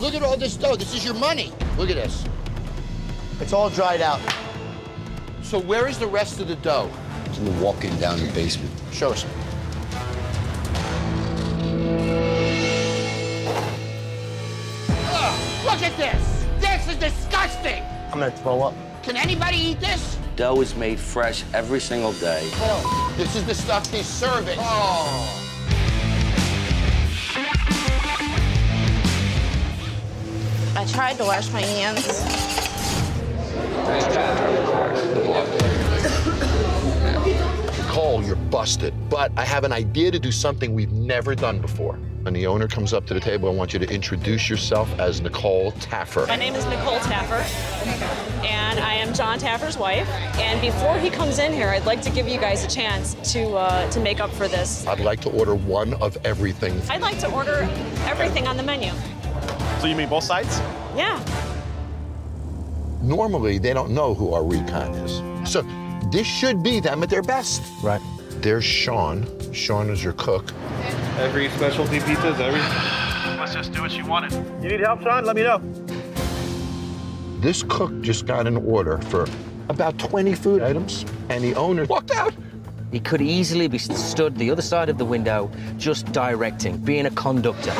Look at all this dough. This is your money. Look at this. It's all dried out. So where is the rest of the dough? It's in the walk-in down in the basement. Show us. Ugh, look at this. This is disgusting. I'm gonna throw up. Can anybody eat this? Dough is made fresh every single day. Oh, this is the stuff he's serving. Oh. I tried to wash my hands. Nicole, you're busted. But I have an idea to do something we've never done before. When the owner comes up to the table, I want you to introduce yourself as Nicole Taffer. My name is Nicole Taffer, and I am John Taffer's wife. And before he comes in here, I'd like to give you guys a chance to make up for this. I'd like to order one of everything. I'd like to order everything on the menu. So you mean both sides? Yeah. Normally, they don't know who our recon is. So this should be them at their best. Right. There's Sean. Sean is your cook. Every specialty pizzas, every... Let's just do what you wanted. You need help, Sean? Let me know. This cook just got an order for about 20 food items, and the owner walked out. He could easily be stood the other side of the window, just directing, being a conductor.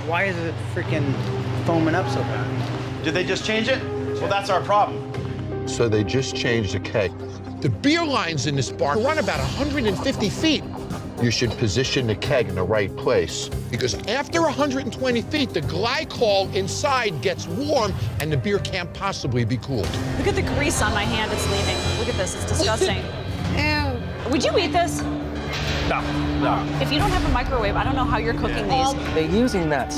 Why is it freaking foaming up so bad? Did they just change it? Well, that's our problem. So they just changed the keg. The beer lines in this bar run about 150 feet. You should position the keg in the right place. Because after 120 feet, the glycol inside gets warm and the beer can't possibly be cooled. Look at the grease on my hand. It's leaving. Look at this. It's disgusting. Ew. Would you eat this? No. If you don't have a microwave, I don't know how you're cooking these. They're using that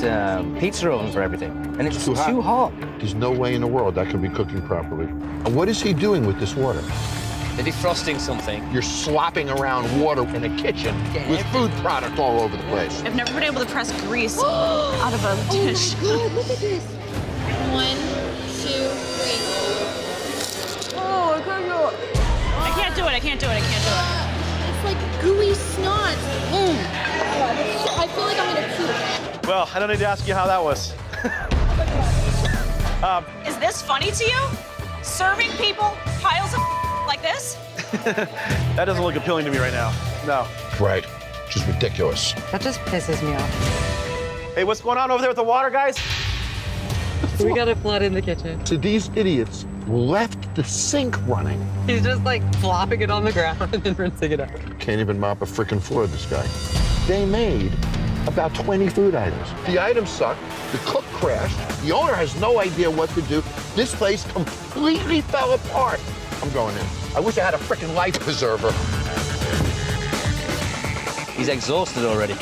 pizza oven for everything, and it's too hot. There's no way in the world that could be cooking properly. And what is he doing with this water? They're defrosting something. You're slopping around water in a kitchen with food product all over the place. I've never been able to press grease out of a dish. Oh, look at this. 1, 2, 3. Oh, I can't do it. I can't do it. I can't do it. I can't do it. It's like gooey snot. I feel like I'm gonna puke. Well, I don't need to ask you how that was. Is this funny to you? Serving people piles of like this? That doesn't look appealing to me right now. No. Right. Just ridiculous. That just pisses me off. Hey, what's going on over there with the water, guys? We got a flood in the kitchen. So these idiots left the sink running. He's just like flopping it on the ground and then rinsing it out. Can't even mop a frickin' floor, this guy. They made about 20 food items. The items sucked, the cook crashed, the owner has no idea what to do. This place completely fell apart. I'm going in. I wish I had a frickin' life preserver. He's exhausted already.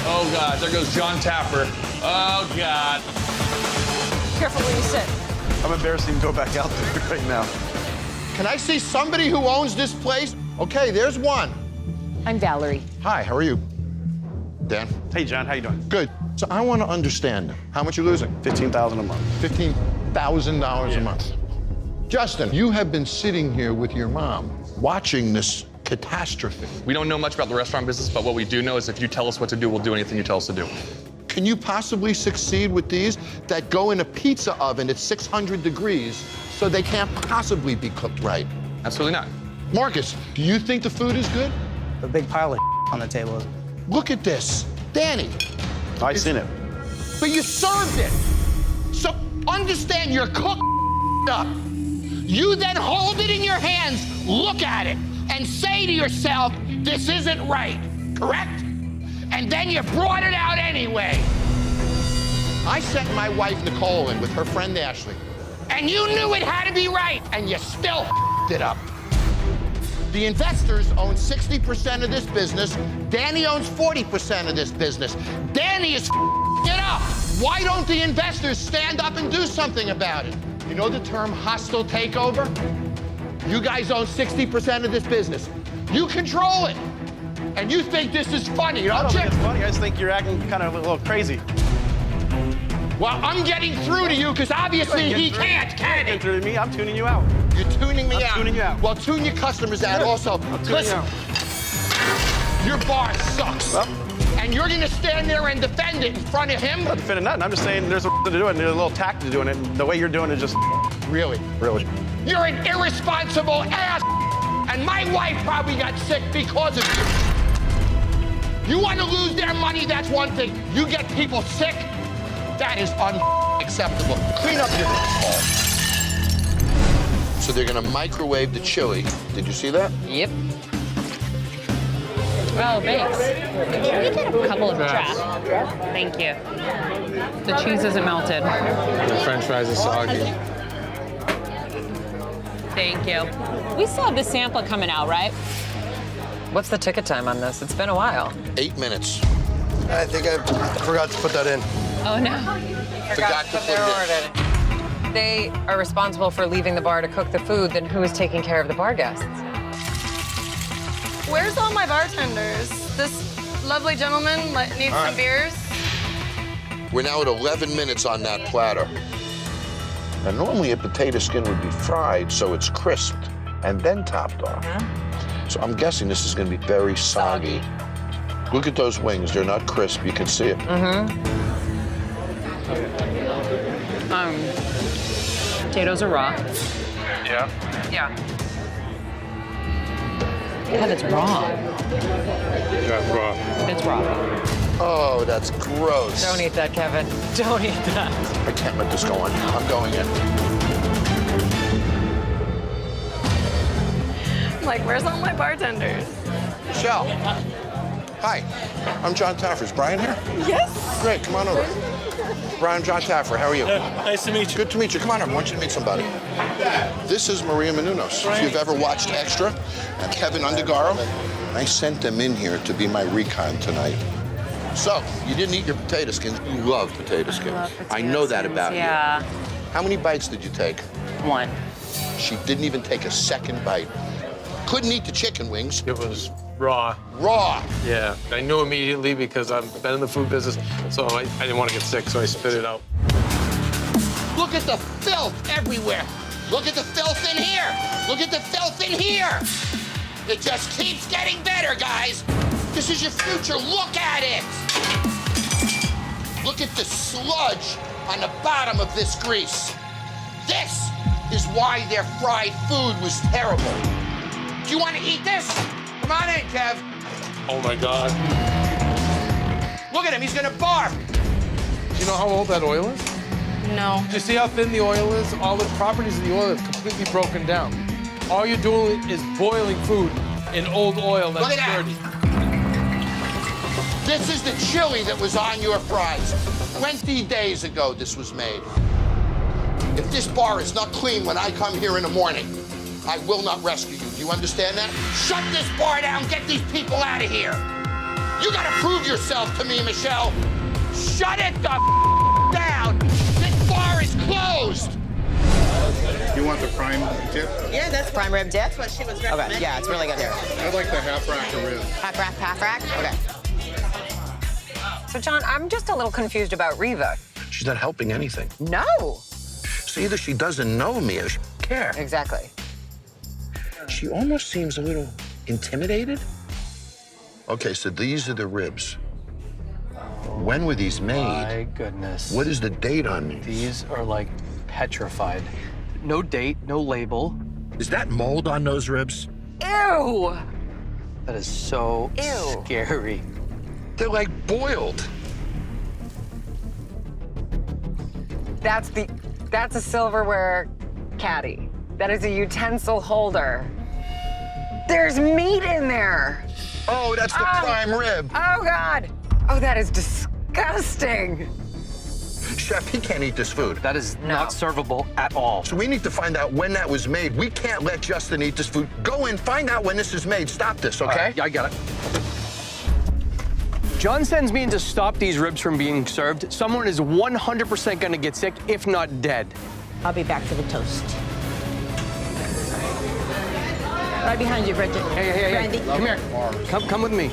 Oh, God, there goes John Taffer. Oh, God. Careful where you sit. I'm embarrassed to even go back out there right now. Can I see somebody who owns this place? Okay, there's one. I'm Valerie. Hi, how are you? Dan? Hey, John, how you doing? Good. So I want to understand, how much you losing? $15,000 a month. $15,000 a month. Justin, you have been sitting here with your mom watching this catastrophe. We don't know much about the restaurant business, but what we do know is if you tell us what to do, we'll do anything you tell us to do. Can you possibly succeed with these that go in a pizza oven at 600 degrees so they can't possibly be cooked right? Absolutely not. Marcus, do you think the food is good? A big pile of on the table. Look at this. Danny, I seen it. But you served it. So understand you're cooked up. You then hold it in your hands, look at it, and say to yourself, this isn't right, correct? And then you brought it out anyway. I sent my wife Nicole in with her friend Ashley, and you knew it had to be right, and you still it up. The investors own 60% of this business. Danny owns 40% of this business. Danny is it up. Why don't the investors stand up and do something about it? You know the term hostile takeover? You guys own 60% of this business. You control it. And you think this is funny, I don't don't you? think it's funny. I just think you're acting kind of a little crazy. Well, I'm getting through to you because obviously he can't, can he? Get through to me. I'm tuning you out. You're tuning me out. I'm tuning you out. Well, tune your customers out also. I'm tuning you Listen, out. your bar sucks. Well. And And you're gonna stand there and defend it in front of him? I'm not defending nothing. I'm just saying there's a reason to do it, and there's a little tact to doing it. And the way you're doing it is just Really? really. You're an irresponsible ass, and my wife probably got sick because of you. You want to lose their money, that's one thing. You get people sick, that is unacceptable. Clean up your mess. So they're gonna microwave the chili. Did you see that? Yep. Oh, thanks. Can we get a couple of draft? Thank you. The cheese isn't melted. The french fries are soggy. Thank you. We still have the sampler coming out, right? What's the ticket time on this? It's been a while. 8 minutes. I think I forgot to put that in. Oh, no. Forgot to put it in. They are responsible for leaving the bar to cook the food, then who is taking care of the bar guests? Where's all my bartenders? This lovely gentleman needs some beers. We're now at 11 minutes on that platter. Now, normally a potato skin would be fried so it's crisped and then topped off. So I'm guessing this is gonna be very soggy. Look at those wings, they're not crisp, you can see it. Potatoes are raw. Yeah. Yeah. Yeah, it's raw. Yeah, raw. It's raw. Oh, that's gross. Don't eat that, Kevin. Don't eat that. I can't let this go on. I'm going in. Like, where's all my bartenders? Michelle. Hi, I'm John Taffer. Is Brian here? Yes. Great, come on over. Brian, John Taffer, how are you? Nice to meet you. Good to meet you. Come on over. I want you to meet somebody. This is Maria Menounos. If you've ever watched Extra, and Kevin Undergaro, I sent them in here to be my recon tonight. So, you didn't eat your potato skins. You love potato skins. I know that about you. Yeah. How many bites did you take? One. She didn't even take a second bite. Couldn't eat the chicken wings. It was raw. Raw. Yeah. I knew immediately because I've been in the food business, so I didn't want to get sick, so I spit it out. Look at the filth everywhere. Look at the filth in here. Look at the filth in here. It just keeps getting better, guys. This is your future. Look at it. Look at the sludge on the bottom of this grease. This is why their fried food was terrible. Do you want to eat this? Come on in, Kev. Oh my God. Look at him. He's going to barf. Do you know how old that oil is? No. Do you see how thin the oil is? All the properties of the oil have completely broken down. All you're doing is boiling food in old oil that's Look at that. dirty. This is the chili that was on your fries. 20 days ago, this was made. If this bar is not clean when I come here in the morning, I will not rescue you. Do you understand that? Shut this bar down. Get these people out of here. You gotta prove yourself to me, Michelle. Shut it the down. This bar is closed. You want the prime dip? Yeah, that's prime rib dip. That's what she was recommending. Okay, yeah, it's really good here. I'd like the half rack of ribs. Half rack? Okay. So, John, I'm just a little confused about Reva. She's not helping anything. No. So either she doesn't know me or she doesn't care. Exactly. She almost seems a little intimidated. Okay, so these are the ribs. When were these made? My goodness. What is the date on these? These are like petrified. No date, no label. Is that mold on those ribs? Ew. That is so Ew. scary. They're like boiled. That's a silverware caddy. That is a utensil holder. There's meat in there. Oh, that's the prime rib. Oh, God. Oh, that is disgusting. Chef, he can't eat this food. That is not servable at all. So we need to find out when that was made. We can't let Justin eat this food. Go in, find out when this is made. Stop this, okay? Yeah, I got it. John sends me in to stop these ribs from being served. Someone is 100% gonna get sick, if not dead. I'll be back for the toast. Right behind you, Bridget. Hey, Brandy. come here. Come with me.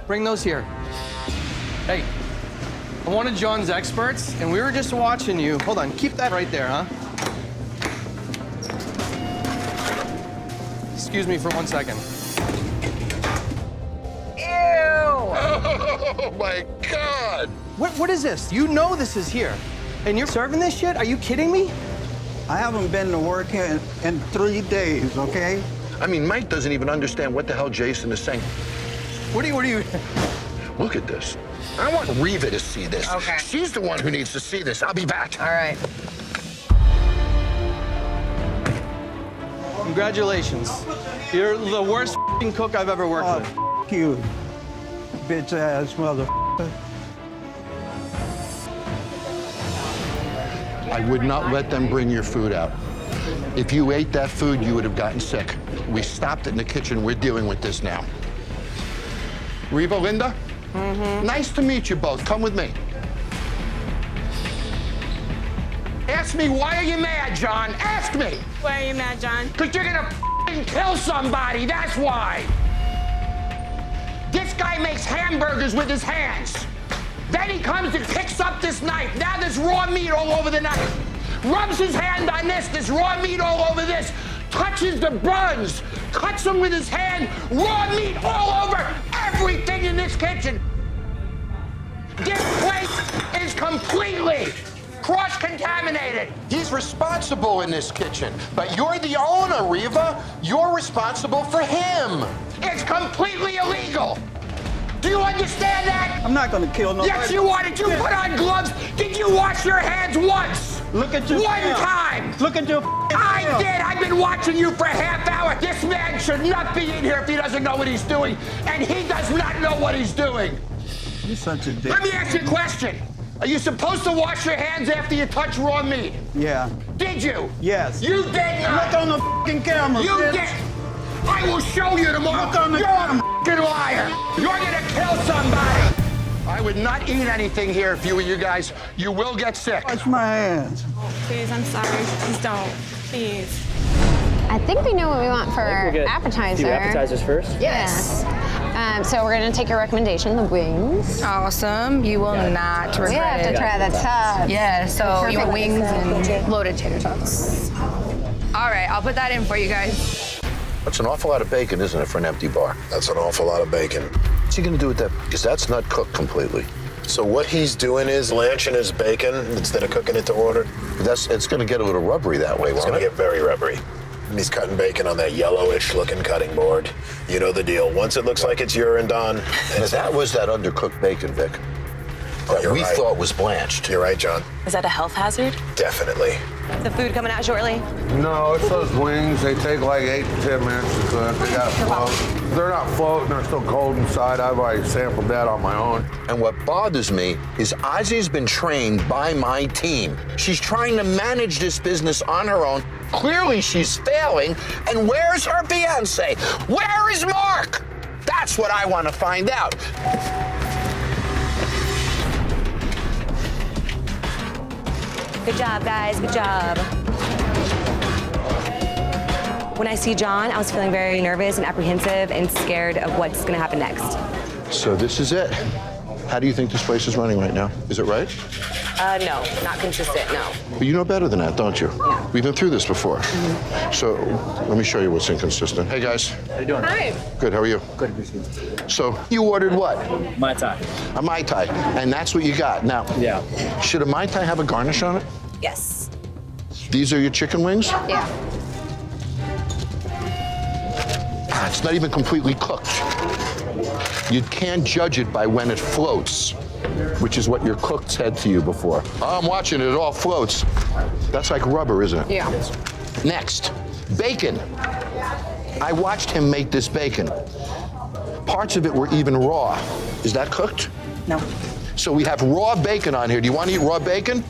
Bring those here. Hey, I'm one of John's experts, and we were just watching you. Hold on, keep that right there, huh? Excuse me for 1 second. Ew. Oh my God! What is this? You know this is here. And you're serving this shit? Are you kidding me? I haven't been to work here in 3 days, okay? I mean, Mike doesn't even understand what the hell Jason is saying. What are you? Look at this. I want Reva to see this. Okay. She's the one who needs to see this. I'll be back. All right. Congratulations. You're the worst f***ing cook I've ever worked with. F*** you, bitch-ass motherfucker. I would not let them bring your food out. If you ate that food, you would have gotten sick. We stopped it in the kitchen. We're dealing with this now. Reva, Linda? Mm-hmm. Nice to meet you both. Come with me. Ask me, why are you mad, John? Ask me. Why are you mad, John? Because you're gonna f***ing kill somebody, that's why. This guy makes hamburgers with his hands. Then he comes and picks up this knife. Now there's raw meat all over the knife. Rubs his hand on this, there's raw meat all over this. Touches the buns, cuts them with his hand, raw meat all over everything in this kitchen. This place is completely cross-contaminated. He's responsible in this kitchen, but you're the owner, Reva. You're responsible for him. It's completely illegal. Do you understand that? I'm not gonna kill nobody. Yes, you are. Did you put on gloves? Did you wash your hands once? Look at your One tail. time. Look at your I tail. did. I've been watching you for a half hour. This man should not be in here if he doesn't know what he's doing, and he does not know what he's doing. You're such a dick. Let me ask you a question. Are you supposed to wash your hands after you touch raw meat? Yeah. Did you? Yes. You did not. Look on the fucking camera, You bitch. did. I will show you tomorrow. Look on the You're a fucking liar. You're gonna kill somebody. I would not eat anything here if you were you guys. You will get sick. Wash my hands. Please, I'm sorry. Please don't. Please. I think we know what we want for appetizer. Do appetizers first? Yes. So we're gonna take your recommendation, the wings. Awesome. You will not regret We have to it. try the top. Yeah, so you want Perfect. wings and loaded tater tots. All right, I'll put that in for you guys. That's an awful lot of bacon, isn't it, for an empty bar? That's an awful lot of bacon. What's he gonna do with that? Because that's not cooked completely. So what he's doing is blanching his bacon instead of cooking it to order. It's gonna get a little rubbery that way, It's won't gonna it? get very rubbery. And he's cutting bacon on that yellowish looking cutting board. You know the deal. Once it looks like it's urine done. Now, that was that undercooked bacon, Vic. That you're we right. thought was blanched. You're right, John. Is that a health hazard? Definitely. The food coming out shortly? No, it's those wings. They take like 8 to 10 minutes to cook. They gotta float. They're not floating. They're still cold inside. I've already sampled that on my own. And what bothers me is Ozzy's been trained by my team. She's trying to manage this business on her own. Clearly, she's failing. And where's her fiance? Where is Mark? That's what I want to find out. Good job, guys. Good job. When I see John, I was feeling very nervous and apprehensive and scared of what's going to happen next. So this is it. How do you think this place is running right now? Is it right? No, not consistent, no. But you know better than that, don't you? Yeah. We've been through this before. So let me show you what's inconsistent. Hey, guys. How you doing? Hi. Good, how are you? Good. So you ordered what? Mai Tai. A Mai Tai, and that's what you got. Now, Yeah. should a Mai Tai have a garnish on it? Yes. These are your chicken wings? Yeah. Ah, it's not even completely cooked. You can't judge it by when it floats, which is what your cook said to you before. Oh, I'm watching it, it all floats. That's like rubber, isn't it? Yeah. Next, bacon. I watched him make this bacon. Parts of it were even raw. Is that cooked? No. So we have raw bacon on here. Do you want to eat raw bacon?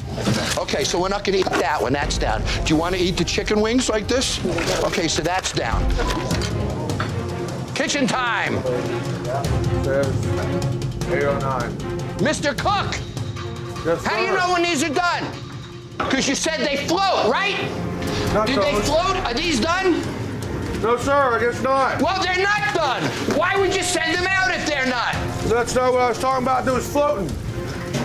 Okay, so we're not going to eat that one. That's down. Do you want to eat the chicken wings like this? Okay, so that's down. Kitchen time. 809. Mr. Cook, Yes, how do you sir. know when these are done? Because you said they float, right? Not Did they those. float? Are these done? No, sir, I guess not. Well, they're not done. Why would you send them out if they're not? That's not what I was talking about. It was floating.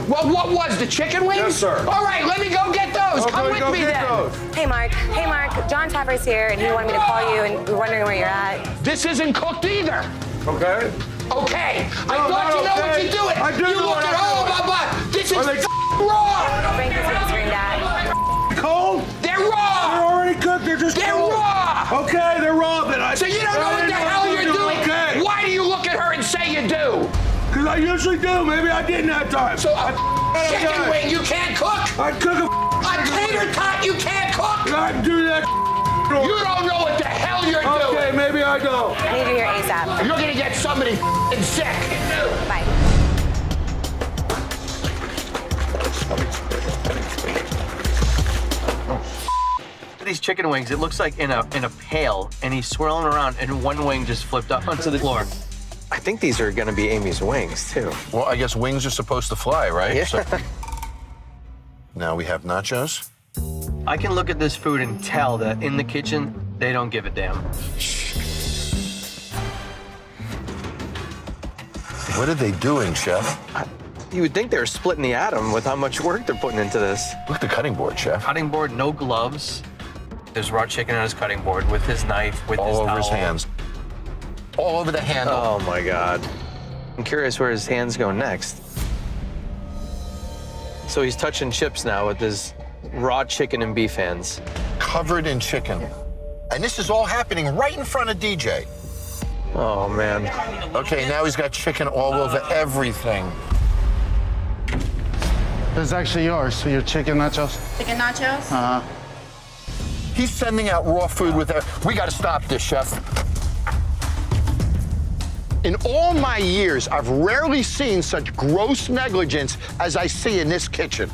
Well, what was the chicken wings? Yes, sir. All right, let me go get those. Okay, Come with go me get then. those. Hey, Mark. Hey, Mark. John Taffer's here, and he wanted me to call you, and we're wondering where you're at. This isn't cooked either. Okay. Okay, I No, thought you not know what okay. you're doing. I do You know look what at I'm all doing. my butt. This is Are they raw. Frank is on screen, Dad. Cold? They're They're raw. already cooked. They're just They're cold. raw. Okay, they're raw. Then So you don't know what the hell you're doing. Okay. Why do you look at her and say you do? Because I usually do. Maybe I didn't that time. So a chicken wing you can't cook? I cook A tater tot you can't cook? I do that. You don't know what the hell you're doing. Okay, maybe I don't. I need you here ASAP. You're gonna get somebody sick. Bye. These chicken wings, it looks like in a pail, and he's swirling around, and one wing just flipped up onto the floor. I think these are gonna be Amy's wings, too. Well, I guess wings are supposed to fly, right? Yeah. So- now we have nachos. I can look at this food and tell that in the kitchen, they don't give a damn. What are they doing, chef? You would think they're splitting the atom with how much work they're putting into this. Look at the cutting board, chef. Cutting board, no gloves. There's raw chicken on his cutting board with his knife, with All his over his towel. hands. All over the handle. Oh my God. I'm curious where his hands go next. So he's touching chips now with his raw chicken and beef hands. Covered in chicken. And this is all happening right in front of DJ. Oh man. Okay, now he's got chicken all over everything. This is actually yours, so your chicken nachos. Chicken nachos? He's sending out raw food with we gotta stop this, chef. In all my years, I've rarely seen such gross negligence as I see in this kitchen.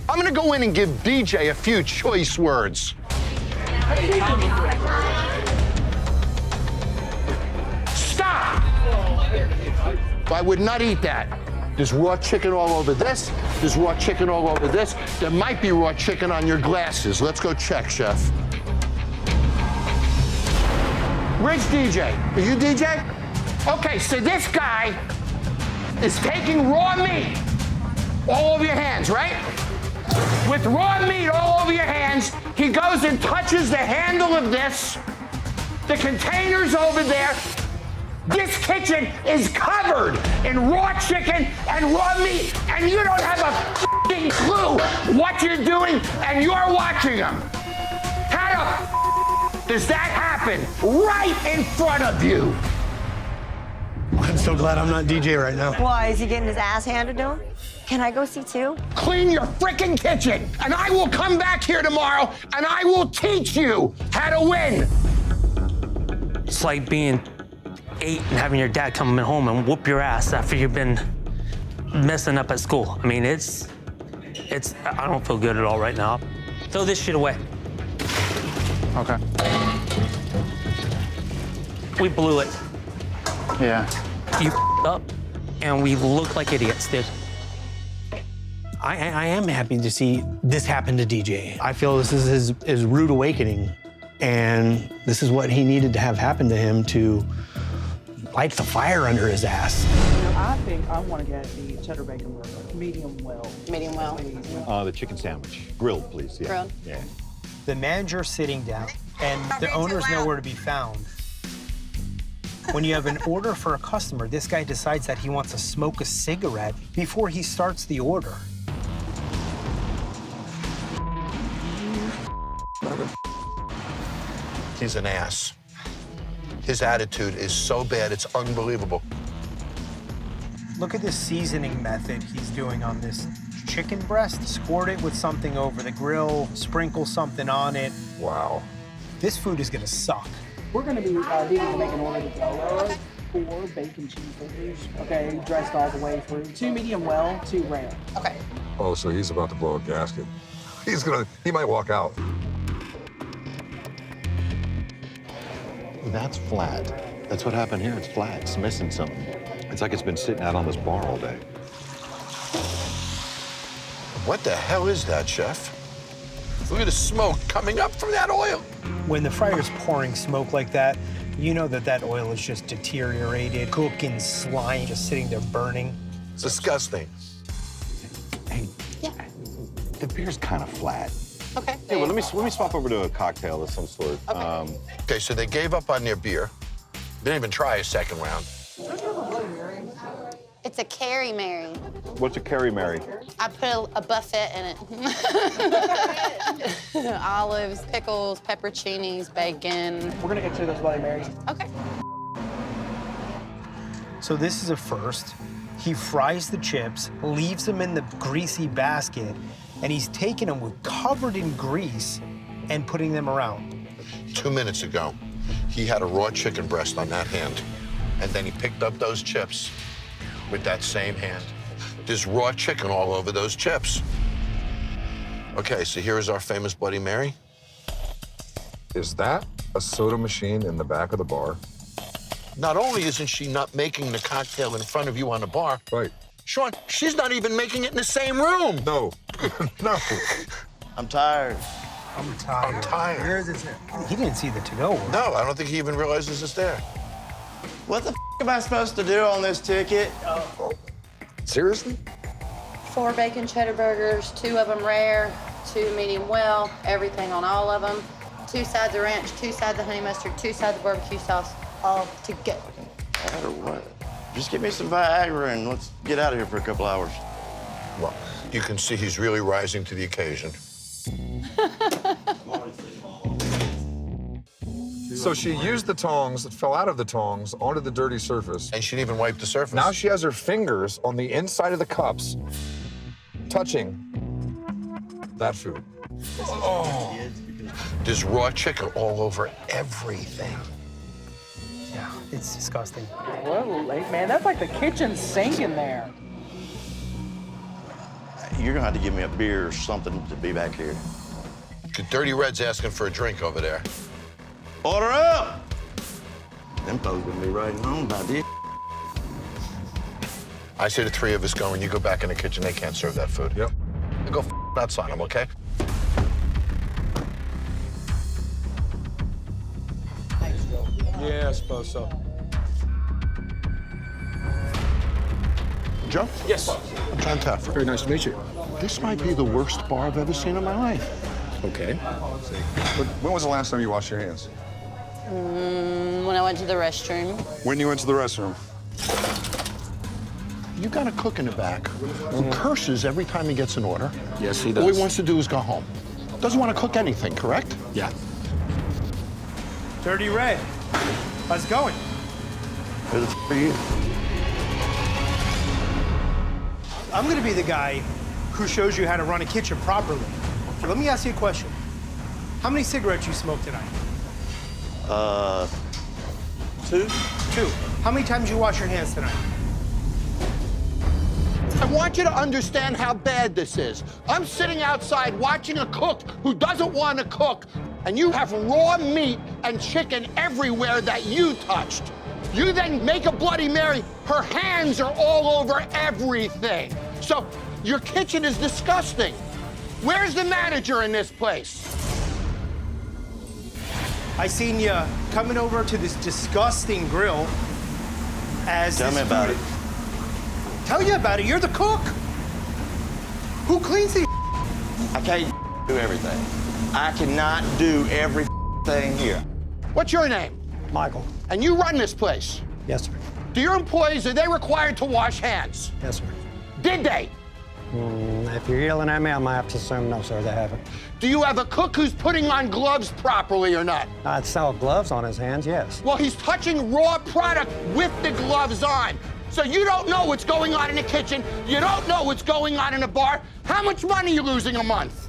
I'm gonna go in and give DJ a few choice words. Stop! I would not eat that. There's raw chicken all over this. There's raw chicken all over this. There might be raw chicken on your glasses. Let's go check, chef. Where's DJ? Are you DJ? Okay, so this guy is taking raw meat all over your hands, right? With raw meat all over your hands, he goes and touches the handle of this. The container's over there. This kitchen is covered in raw chicken and raw meat, and you don't have a f***ing clue what you're doing, and you're watching them. How the f*** does that happen right in front of you? I'm so glad I'm not DJ right now. Why, is he getting his ass handed to him? Can I go see too? Clean your frickin' kitchen, and I will come back here tomorrow, and I will teach you how to win. It's like being 8 and having your dad come home and whoop your ass after you've been messing up at school. I mean, it's, I don't feel good at all right now. Throw this shit away. Okay. We blew it. Yeah. You up, and we look like idiots, dude. I am happy to see this happen to DJ. I feel this is his rude awakening, and this is what he needed to have happen to him to light the fire under his ass. I think I want to get the cheddar bacon burger, medium well. Medium well. The chicken sandwich, grilled, please. Yeah. Grilled. Yeah. The manager's sitting down, and the owner's nowhere to be found. When you have an order for a customer, this guy decides that he wants to smoke a cigarette before he starts the order. He's an ass. His attitude is so bad, it's unbelievable. Look at the seasoning method he's doing on this chicken breast. Squirt it with something over the grill, sprinkle something on it. Wow. This food is gonna suck. We're going to be needing to make an order to go. 4 bacon cheeseburgers, okay, dressed all the way through. 2 medium well, 2 rare. Okay. Oh, so he's about to blow a gasket. He might walk out. That's flat. That's what happened here. It's flat. It's missing something. It's like it's been sitting out on this bar all day. What the hell is that, chef? Look at the smoke coming up from that oil. When the fryer's pouring smoke like that, you know that that oil is just deteriorated, cooking slime, just sitting there burning. It's disgusting. Hey, the beer's kind of flat. Okay. Yeah, well, let me swap over to a cocktail of some sort. Okay, so they gave up on their beer. They didn't even try a second round. It's a Carrie Mary. What's a Carrie Mary? I put a buffet in it. Olives, pickles, pepperoncinis, bacon. We're gonna get to those Bloody Marys. Okay. So this is a first. He fries the chips, leaves them in the greasy basket, and he's taking them with covered in grease and putting them around. 2 minutes ago, he had a raw chicken breast on that hand, and then he picked up those chips with that same hand. There's raw chicken all over those chips. Okay, so here is our famous Bloody Mary. Is that a soda machine in the back of the bar? Not only isn't she not making the cocktail in front of you on the bar, right? Sean, she's not even making it in the same room. No, no. I'm tired. I'm tired. I'm tired. Where is it? He didn't see the to-go one. No, I don't think he even realizes it's there. What the am I supposed to do on this ticket? Seriously? 4 bacon cheddar burgers, 2 of them rare, 2 medium well, everything on all of them. 2 sides of ranch, 2 sides of honey mustard, 2 sides of barbecue sauce, all together. That or what? Just give me some Viagra and let's get out of here for a couple hours. Well, you can see he's really rising to the occasion. So she used the tongs that fell out of the tongs onto the dirty surface. And she didn't even wipe the surface. Now she has her fingers on the inside of the cups, touching that food. Oh. There's raw chicken all over everything. Yeah, it's disgusting. Whoa, man, that's like the kitchen sink in there. You're gonna have to give me a beer or something to be back here. The Dirty Red's asking for a drink over there. Order up! Them folks gonna be riding home by this. I say the 3 of us go and you go back in the kitchen. They can't serve that food. Yep. Go outside them, okay? Yeah, I suppose so. Joe? Yes. I'm John Taffer. Very nice to meet you. This might be the worst bar I've ever seen in my life. Okay. But when was the last time you washed your hands? When I went to the restroom. When you went to the restroom? You got a cook in the back who curses every time he gets an order. Yes, he does. All he wants to do is go home. Doesn't want to cook anything, correct? Yeah. Dirty Red, how's it going? Who the f are you? I'm gonna be the guy who shows you how to run a kitchen properly. So let me ask you a question. How many cigarettes you smoked tonight? 2. 2. How many times you wash your hands tonight? I want you to understand how bad this is. I'm sitting outside watching a cook who doesn't want to cook, and you have raw meat and chicken everywhere that you touched. You then make a Bloody Mary. Her hands are all over everything. So your kitchen is disgusting. Where's the manager in this place? I seen you coming over to this disgusting grill as Tell me about it. Tell you about it. You're the cook. Who cleans the I can't do everything. I cannot do everything here. What's your name? Michael. And you run this place. Yes, sir. Do your employees, are they required to wash hands? Yes, sir. Did they? If you're yelling at me, I might have to assume no, sir, they haven't. Do you have a cook who's putting on gloves properly or not? I'd sell gloves on his hands, yes. Well, he's touching raw product with the gloves on. So you don't know what's going on in the kitchen. You don't know what's going on in a bar. How much money are you losing a month?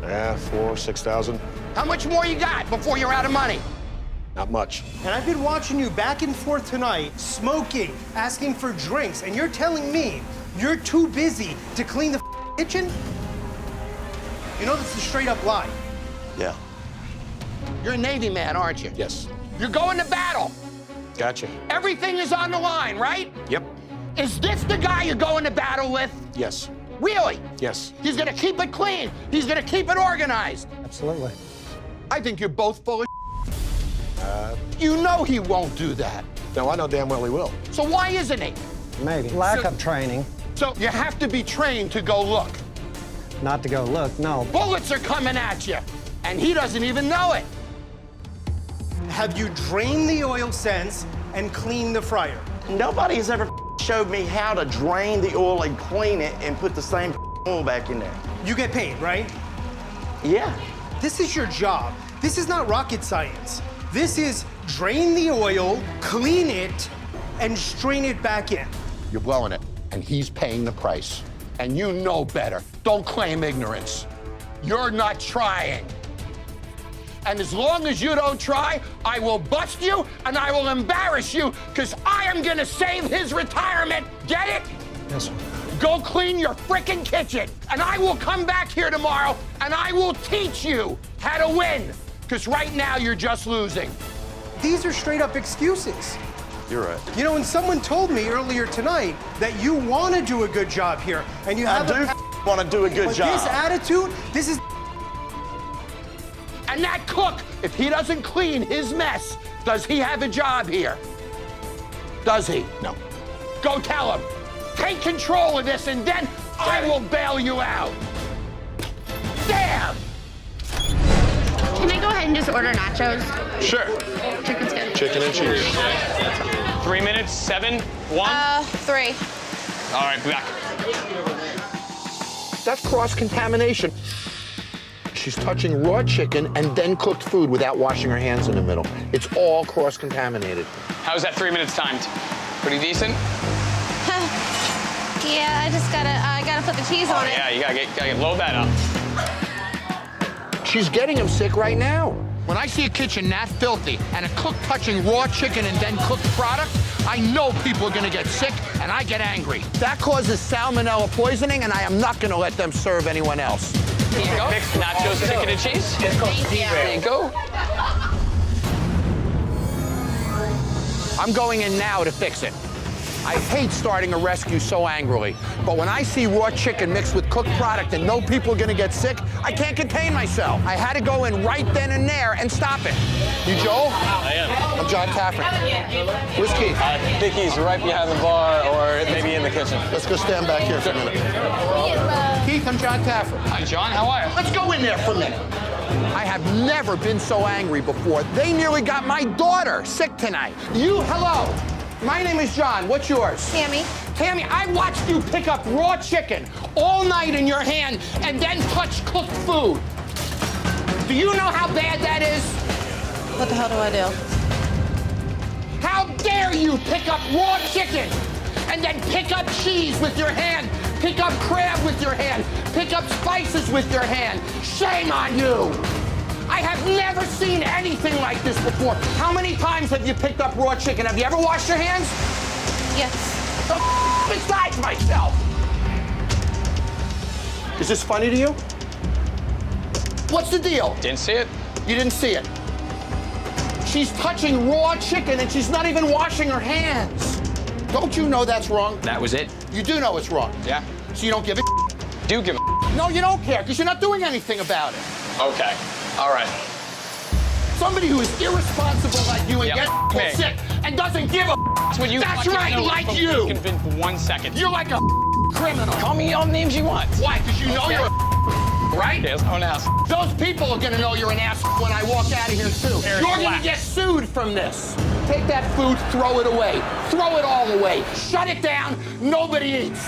4,000, 6,000. How much more you got before you're out of money? Not much. And I've been watching you back and forth tonight, smoking, asking for drinks, and you're telling me you're too busy to clean the kitchen? You know that's a straight up lie. Yeah. You're a Navy man, aren't you? Yes. You're going to battle. Gotcha. Everything is on the line, right? Yep. Is this the guy you're going to battle with? Yes. Really? Yes. He's gonna keep it clean. He's gonna keep it organized. Absolutely. I think you're both full of You know he won't do that. No, I know damn well he will. So why isn't he? Maybe. Lack of training. So you have to be trained to go look. Not to go look, no. Bullets are coming at you, and he doesn't even know it. Have you drained the oil since and cleaned the fryer? Nobody has ever showed me how to drain the oil and clean it and put the same oil back in there. You get paid, right? Yeah. This is your job. This is not rocket science. This is drain the oil, clean it, and strain it back in. You're blowing it, and he's paying the price. And you know better. Don't claim ignorance. You're not trying. And as long as you don't try, I will bust you and I will embarrass you because I am gonna save his retirement. Get it? Yes, sir. Go clean your frickin' kitchen. And I will come back here tomorrow and I will teach you how to win. Because right now you're just losing. These are straight up excuses. You're right. You know, when someone told me earlier tonight that you want to do a good job here, and you have want to do a good job. This attitude, this is. And that cook, if he doesn't clean his mess, does he have a job here? Does he? No. Go tell him. Take control of this and then I will bail you out. Damn! Can I go ahead and just order nachos? Sure. Chicken's good. Chicken and cheese. 3 minutes, 7, 1. 3. All right, be back. That's cross-contamination. She's touching raw chicken and then cooked food without washing her hands in the middle. It's all cross-contaminated. How's that 3 minutes timed? Pretty decent? Yeah, I gotta put the cheese on it. Yeah, you gotta load that up. She's getting him sick right now. When I see a kitchen that filthy and a cook touching raw chicken and then cooked product, I know people are gonna get sick and I get angry. That causes salmonella poisoning and I am not gonna let them serve anyone else. Here you go. Mixed nachos, chicken and cheese. There you go. I'm going in now to fix it. I hate starting a rescue so angrily, but when I see raw chicken mixed with cooked product and know people are gonna get sick, I can't contain myself. I had to go in right then and there and stop it. You Joel? I am. I'm John Taffer. Where's Keith? I think he's right behind the bar or maybe in the kitchen. Let's go stand back here for a minute. Keith, I'm John Taffer. Hi, John. How are you? Let's go in there for a minute. I have never been so angry before. They nearly got my daughter sick tonight. Hello. My name is John. What's yours? Tammy. Tammy, I watched you pick up raw chicken all night in your hand and then touch cooked food. Do you know how bad that is? What the hell do I do? How dare you pick up raw chicken and then pick up cheese with your hand, pick up crab with your hand, pick up spices with your hand. Shame on you. I have never seen anything like this before. How many times have you picked up raw chicken? Have you ever washed your hands? Yes. Besides myself. Is this funny to you? What's the deal? Didn't see it. You didn't see it. She's touching raw chicken and she's not even washing her hands. Don't you know that's wrong? That was it. You do know it's wrong. Yeah. So you don't give a Do give a. No, you don't care because you're not doing anything about it. Okay. All right. Somebody who is irresponsible like you and gets me. sick and doesn't give a. That's what you. That's right, like you. Convinced for 1 second. You're like a criminal. Call me all the names you want. Why? Because you know you're a right? Yes, I'm an ass. Those people are gonna know you're an ass when I walk out of here too. You're gonna get sued from this. Take that food, throw it away. Throw it all away. Shut it down. Nobody eats.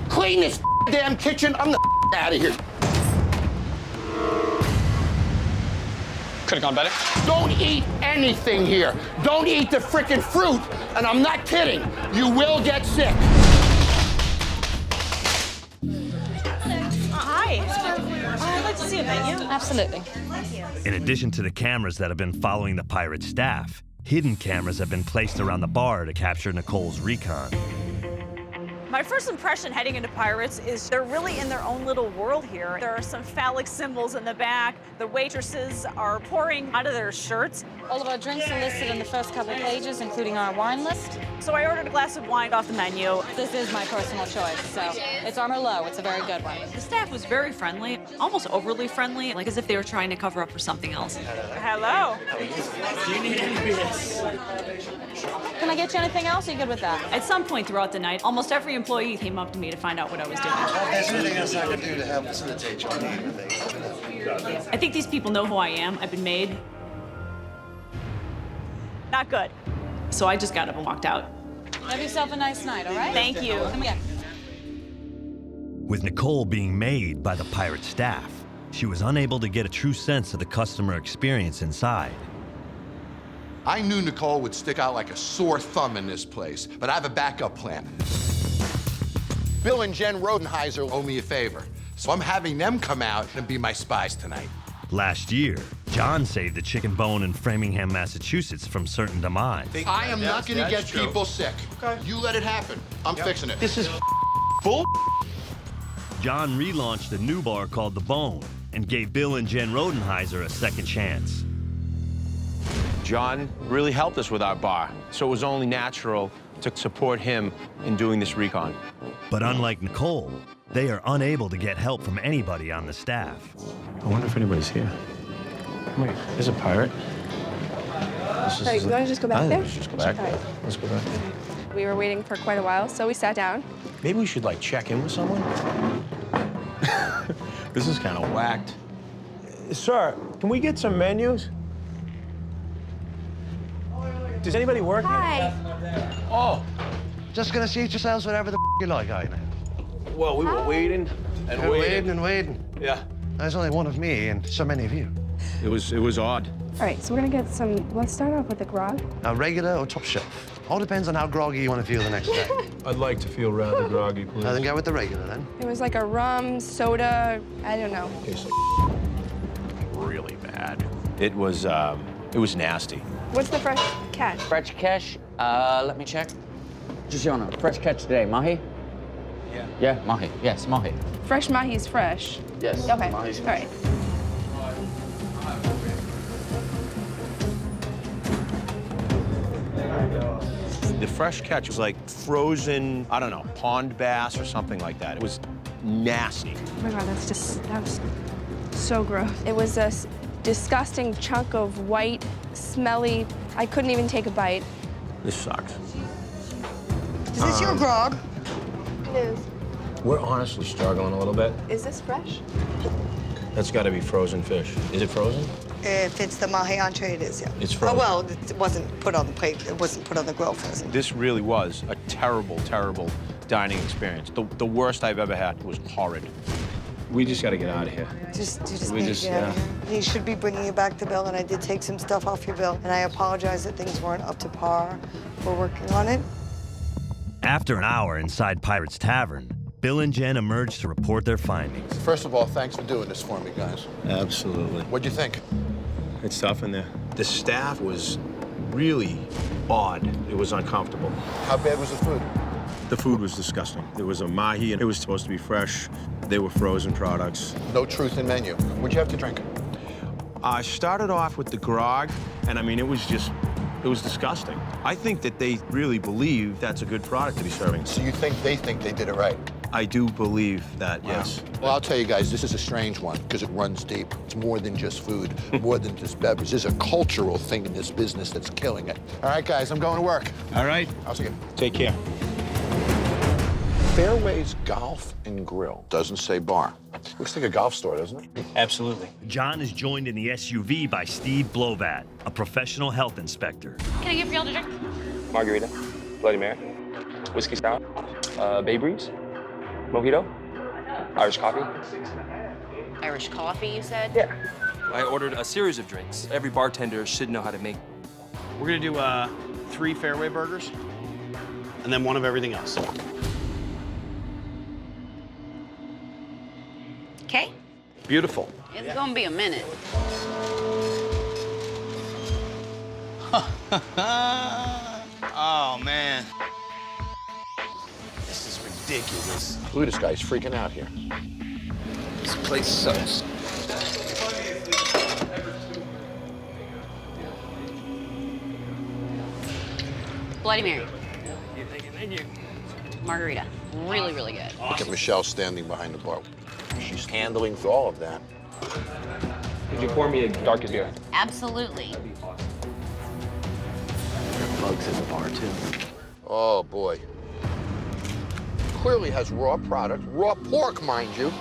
Clean this damn kitchen. I'm the out of here. Could have gone better. Don't eat anything here. Don't eat the frickin' fruit. And I'm not kidding. You will get sick. Hi. I'd like to see a menu. Absolutely. In addition to the cameras that have been following the pirate staff, hidden cameras have been placed around the bar to capture Nicole's recon. My first impression heading into Pirates is they're really in their own little world here. There are some phallic symbols in the back. The waitresses are pouring out of their shirts. All of our drinks are listed in the first couple pages, including our wine list. So I ordered a glass of wine off the menu. This is my personal choice, so it's our Merlot. It's a very good one. The staff was very friendly, almost overly friendly, like as if they were trying to cover up for something else. Hello. Do you need any beers? Can I get you anything else? Are you good with that? At some point throughout the night, almost every employee came up to me to find out what I was doing. If there's anything else I can do to help facilitate your need with things. I think these people know who I am. I've been made not good. So I just got up and walked out. Have yourself a nice night, all right? Thank you. Come again. With Nicole being made by the pirate staff, she was unable to get a true sense of the customer experience inside. I knew Nicole would stick out like a sore thumb in this place, but I have a backup plan. Bill and Jen Rodenheiser owe me a favor, so I'm having them come out and be my spies tonight. Last year, John saved the Chicken Bone in Framingham, Massachusetts from certain demise. I am not gonna get people sick. Okay. You let it happen. I'm fixing it. This is bull. John relaunched a new bar called The Bone and gave Bill and Jen Rodenheiser a second chance. John really helped us with our bar, so it was only natural to support him in doing this recon. But unlike Nicole, they are unable to get help from anybody on the staff. I wonder if anybody's here. Wait, there's a pirate. Hey, you want to just go back there? Let's just go back. All right. Let's go back. We were waiting for quite a while, so we sat down. Maybe we should, like, check in with someone? This is kind of whacked. Sir, can we get some menus? Does anybody work Hi. here? Oh, Just gonna seat yourselves whatever the you like, ain't it? well, we were waiting and waiting. and waiting. Yeah. There's only one of me and so many of you. It was odd. All right, so we're gonna get some. Let's start off with the grog. Now, regular or top shelf? All depends on how groggy you want to feel the next day. I'd like to feel rather groggy, please. Now, then go with the regular, then. It was like a rum, soda, I don't know. Tastes like really bad. It was nasty. What's the fresh catch? Fresh catch, let me check. Giorno, fresh catch today. Mahi? Yeah. Yeah, mahi. Yes, mahi. Fresh mahi's fresh. Yes. Okay, mahi's all right. The fresh catch was like frozen, I don't know, pond bass or something like that. It was nasty. Oh my God, that was so gross. It was a disgusting chunk of white, smelly. I couldn't even take a bite. This sucks. Is this your grog? It is. We're honestly struggling a little bit. Is this fresh? That's got to be frozen fish. Is it frozen? If it's the mahi entree, it is, yeah. It's frozen. Oh, well, it wasn't put on the plate. It wasn't put on the grill frozen. This really was a terrible, terrible dining experience. The worst I've ever had. It was horrid. We just got to get out of here. You just need to get out of here. He should be bringing you back the bill, and I did take some stuff off your bill, and I apologize that things weren't up to par. We're working on it. After an hour inside Pirate's Tavern, Bill and Jen emerged to report their findings. First of all, thanks for doing this for me, guys. Absolutely. What'd you think? It's tough in there. The staff was really odd. It was uncomfortable. How bad was the food? The food was disgusting. There was a mahi, and it was supposed to be fresh. They were frozen products. No truth in menu. What'd you have to drink? I started off with the grog, and I mean, it was disgusting. I think that they really believe that's a good product to be serving. So you think they did it right? I do believe that, yes. Well, I'll tell you guys, this is a strange one because it runs deep. It's more than just food, more than just beverage. There's a cultural thing in this business that's killing it. All right, guys, I'm going to work. All right. I'll see you. Take care. Fairways Golf and Grill. Doesn't say bar. Looks like a golf store, doesn't it? Absolutely. John is joined in the SUV by Steve Blovat, a professional health inspector. Can I get for y'all to drink? Margarita, Bloody Mary, whiskey stout, Bay Breeze, mojito, Irish coffee. Irish coffee, you said? Yeah. I ordered a series of drinks. Every bartender should know how to make. We're gonna do 3 fairway burgers, and then 1 of everything else. Okay. Beautiful. It's gonna be a minute. Oh, man. This is ridiculous. Look at this guy, he's freaking out here. This place sucks. Bloody Mary. Thank you. Margarita. Really, really good. Look at Michelle standing behind the bar. She's handling all of that. Could you pour me a darker beer? Absolutely. There are bugs in the bar, too. Oh, boy. Clearly has raw product, raw pork, mind you.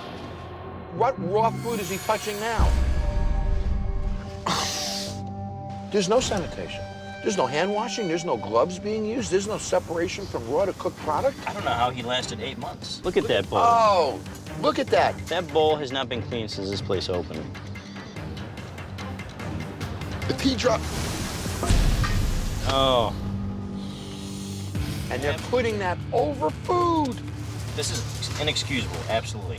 What raw food is he touching now? There's no sanitation. There's no hand washing, there's no gloves being used, there's no separation from raw to cooked product. I don't know how he lasted 8 months. Look at that bowl. Oh, look at that. That bowl has not been cleaned since this place opened. If he dropped... Oh. And they're putting that over food. This is inexcusable, absolutely.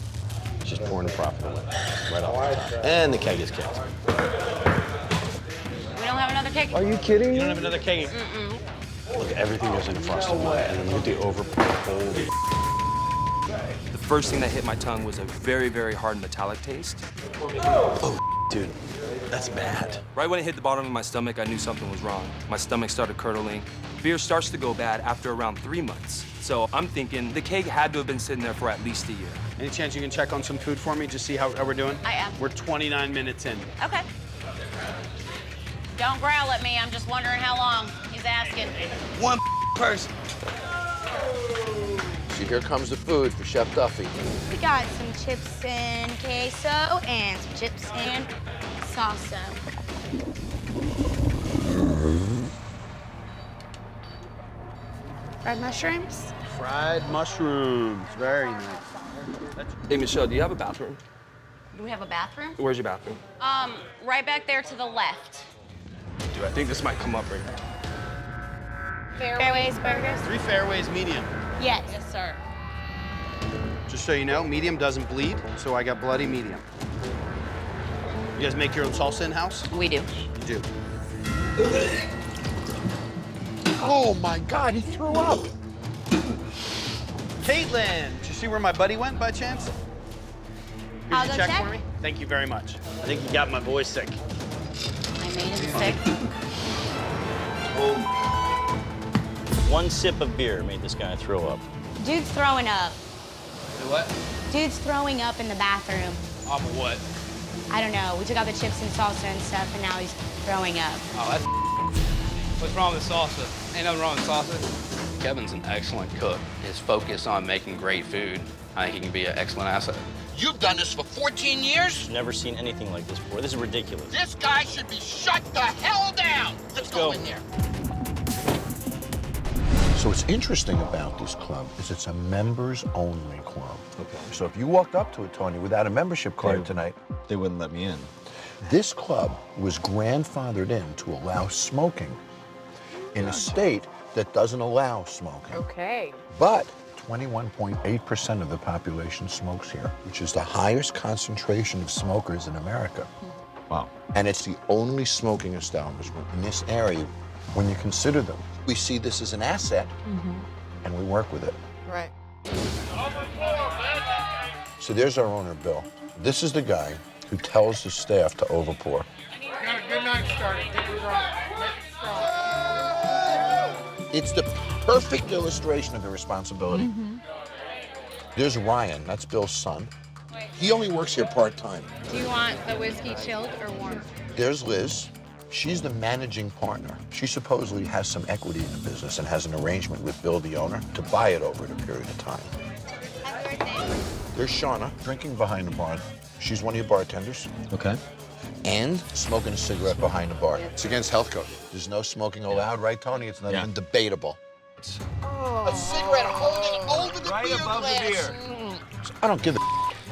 Just pouring the profit away, right off. And the keg is kept. We don't have another cake. Are you kidding me? You don't have another keg? Look, everything goes into frosted mud, and then look at the overpour. The first thing that hit my tongue was a very, very hard metallic taste. Oh, dude, that's bad. Right when it hit the bottom of my stomach, I knew something was wrong. My stomach started curdling. Beer starts to go bad after around 3 months. So I'm thinking the keg had to have been sitting there for at least a year. Any chance you can check on some food for me, just see how we're doing? I am. We're 29 minutes in. Okay. Don't growl at me. I'm just wondering how long. He's asking. One person. See, here comes the food for Chef Duffy. We got some chips and queso and some chips and salsa. Fried mushrooms. Fried mushrooms, very nice. Hey, Michelle, do you have a bathroom? Do we have a bathroom? Where's your bathroom? Right back there to the left. Dude, I think this might come up right now. Fairways burgers. 3 Fairways medium. Yes. Yes, sir. Just so you know, medium doesn't bleed, so I got bloody medium. You guys make your own salsa in-house? We do. You do. Oh my God, he threw up. Caitlin, did you see where my buddy went by chance? Here's I'll your go check check. for me. Thank you very much. I think you got my boy sick. I made him sick. One sip of beer made this guy throw up. Dude's throwing up. Do what? Dude's throwing up in the bathroom. Off of what? I don't know. We took out the chips and salsa and stuff, and now he's throwing up. Oh, that's... What's wrong with salsa? Ain't nothing wrong with salsa. Kevin's an excellent cook. His focus on making great food, I think he can be an excellent asset. You've done this for 14 years? Never seen anything like this before. This is ridiculous. This guy should be shut the hell down. Let's go in there. So what's interesting about this club is it's a members-only club. Okay. So if you walked up to it, Tony, without a membership card tonight, they wouldn't let me in. This club was grandfathered in to allow smoking in a state that doesn't allow smoking. Okay. But 21.8% of the population smokes here, which is the highest concentration of smokers in America. Wow. And it's the only smoking establishment in this area. When you consider them, we see this as an asset, and we work with it. Right. So there's our owner, Bill. This is the guy who tells his staff to overpour. Got a good night started. Get it right. Make it strong. It's the perfect illustration of the responsibility. There's Ryan, that's Bill's son. He only works here part-time. Do you want the whiskey chilled or warm? There's Liz. She's the managing partner. She supposedly has some equity in the business and has an arrangement with Bill, the owner, to buy it over a period of time. There's Shauna, drinking behind the bar. She's one of your bartenders. Okay. And smoking a cigarette behind the bar. It's against health code. There's no smoking allowed, right, Tony? It's not even debatable. A cigarette holding over the beer glass. I don't give a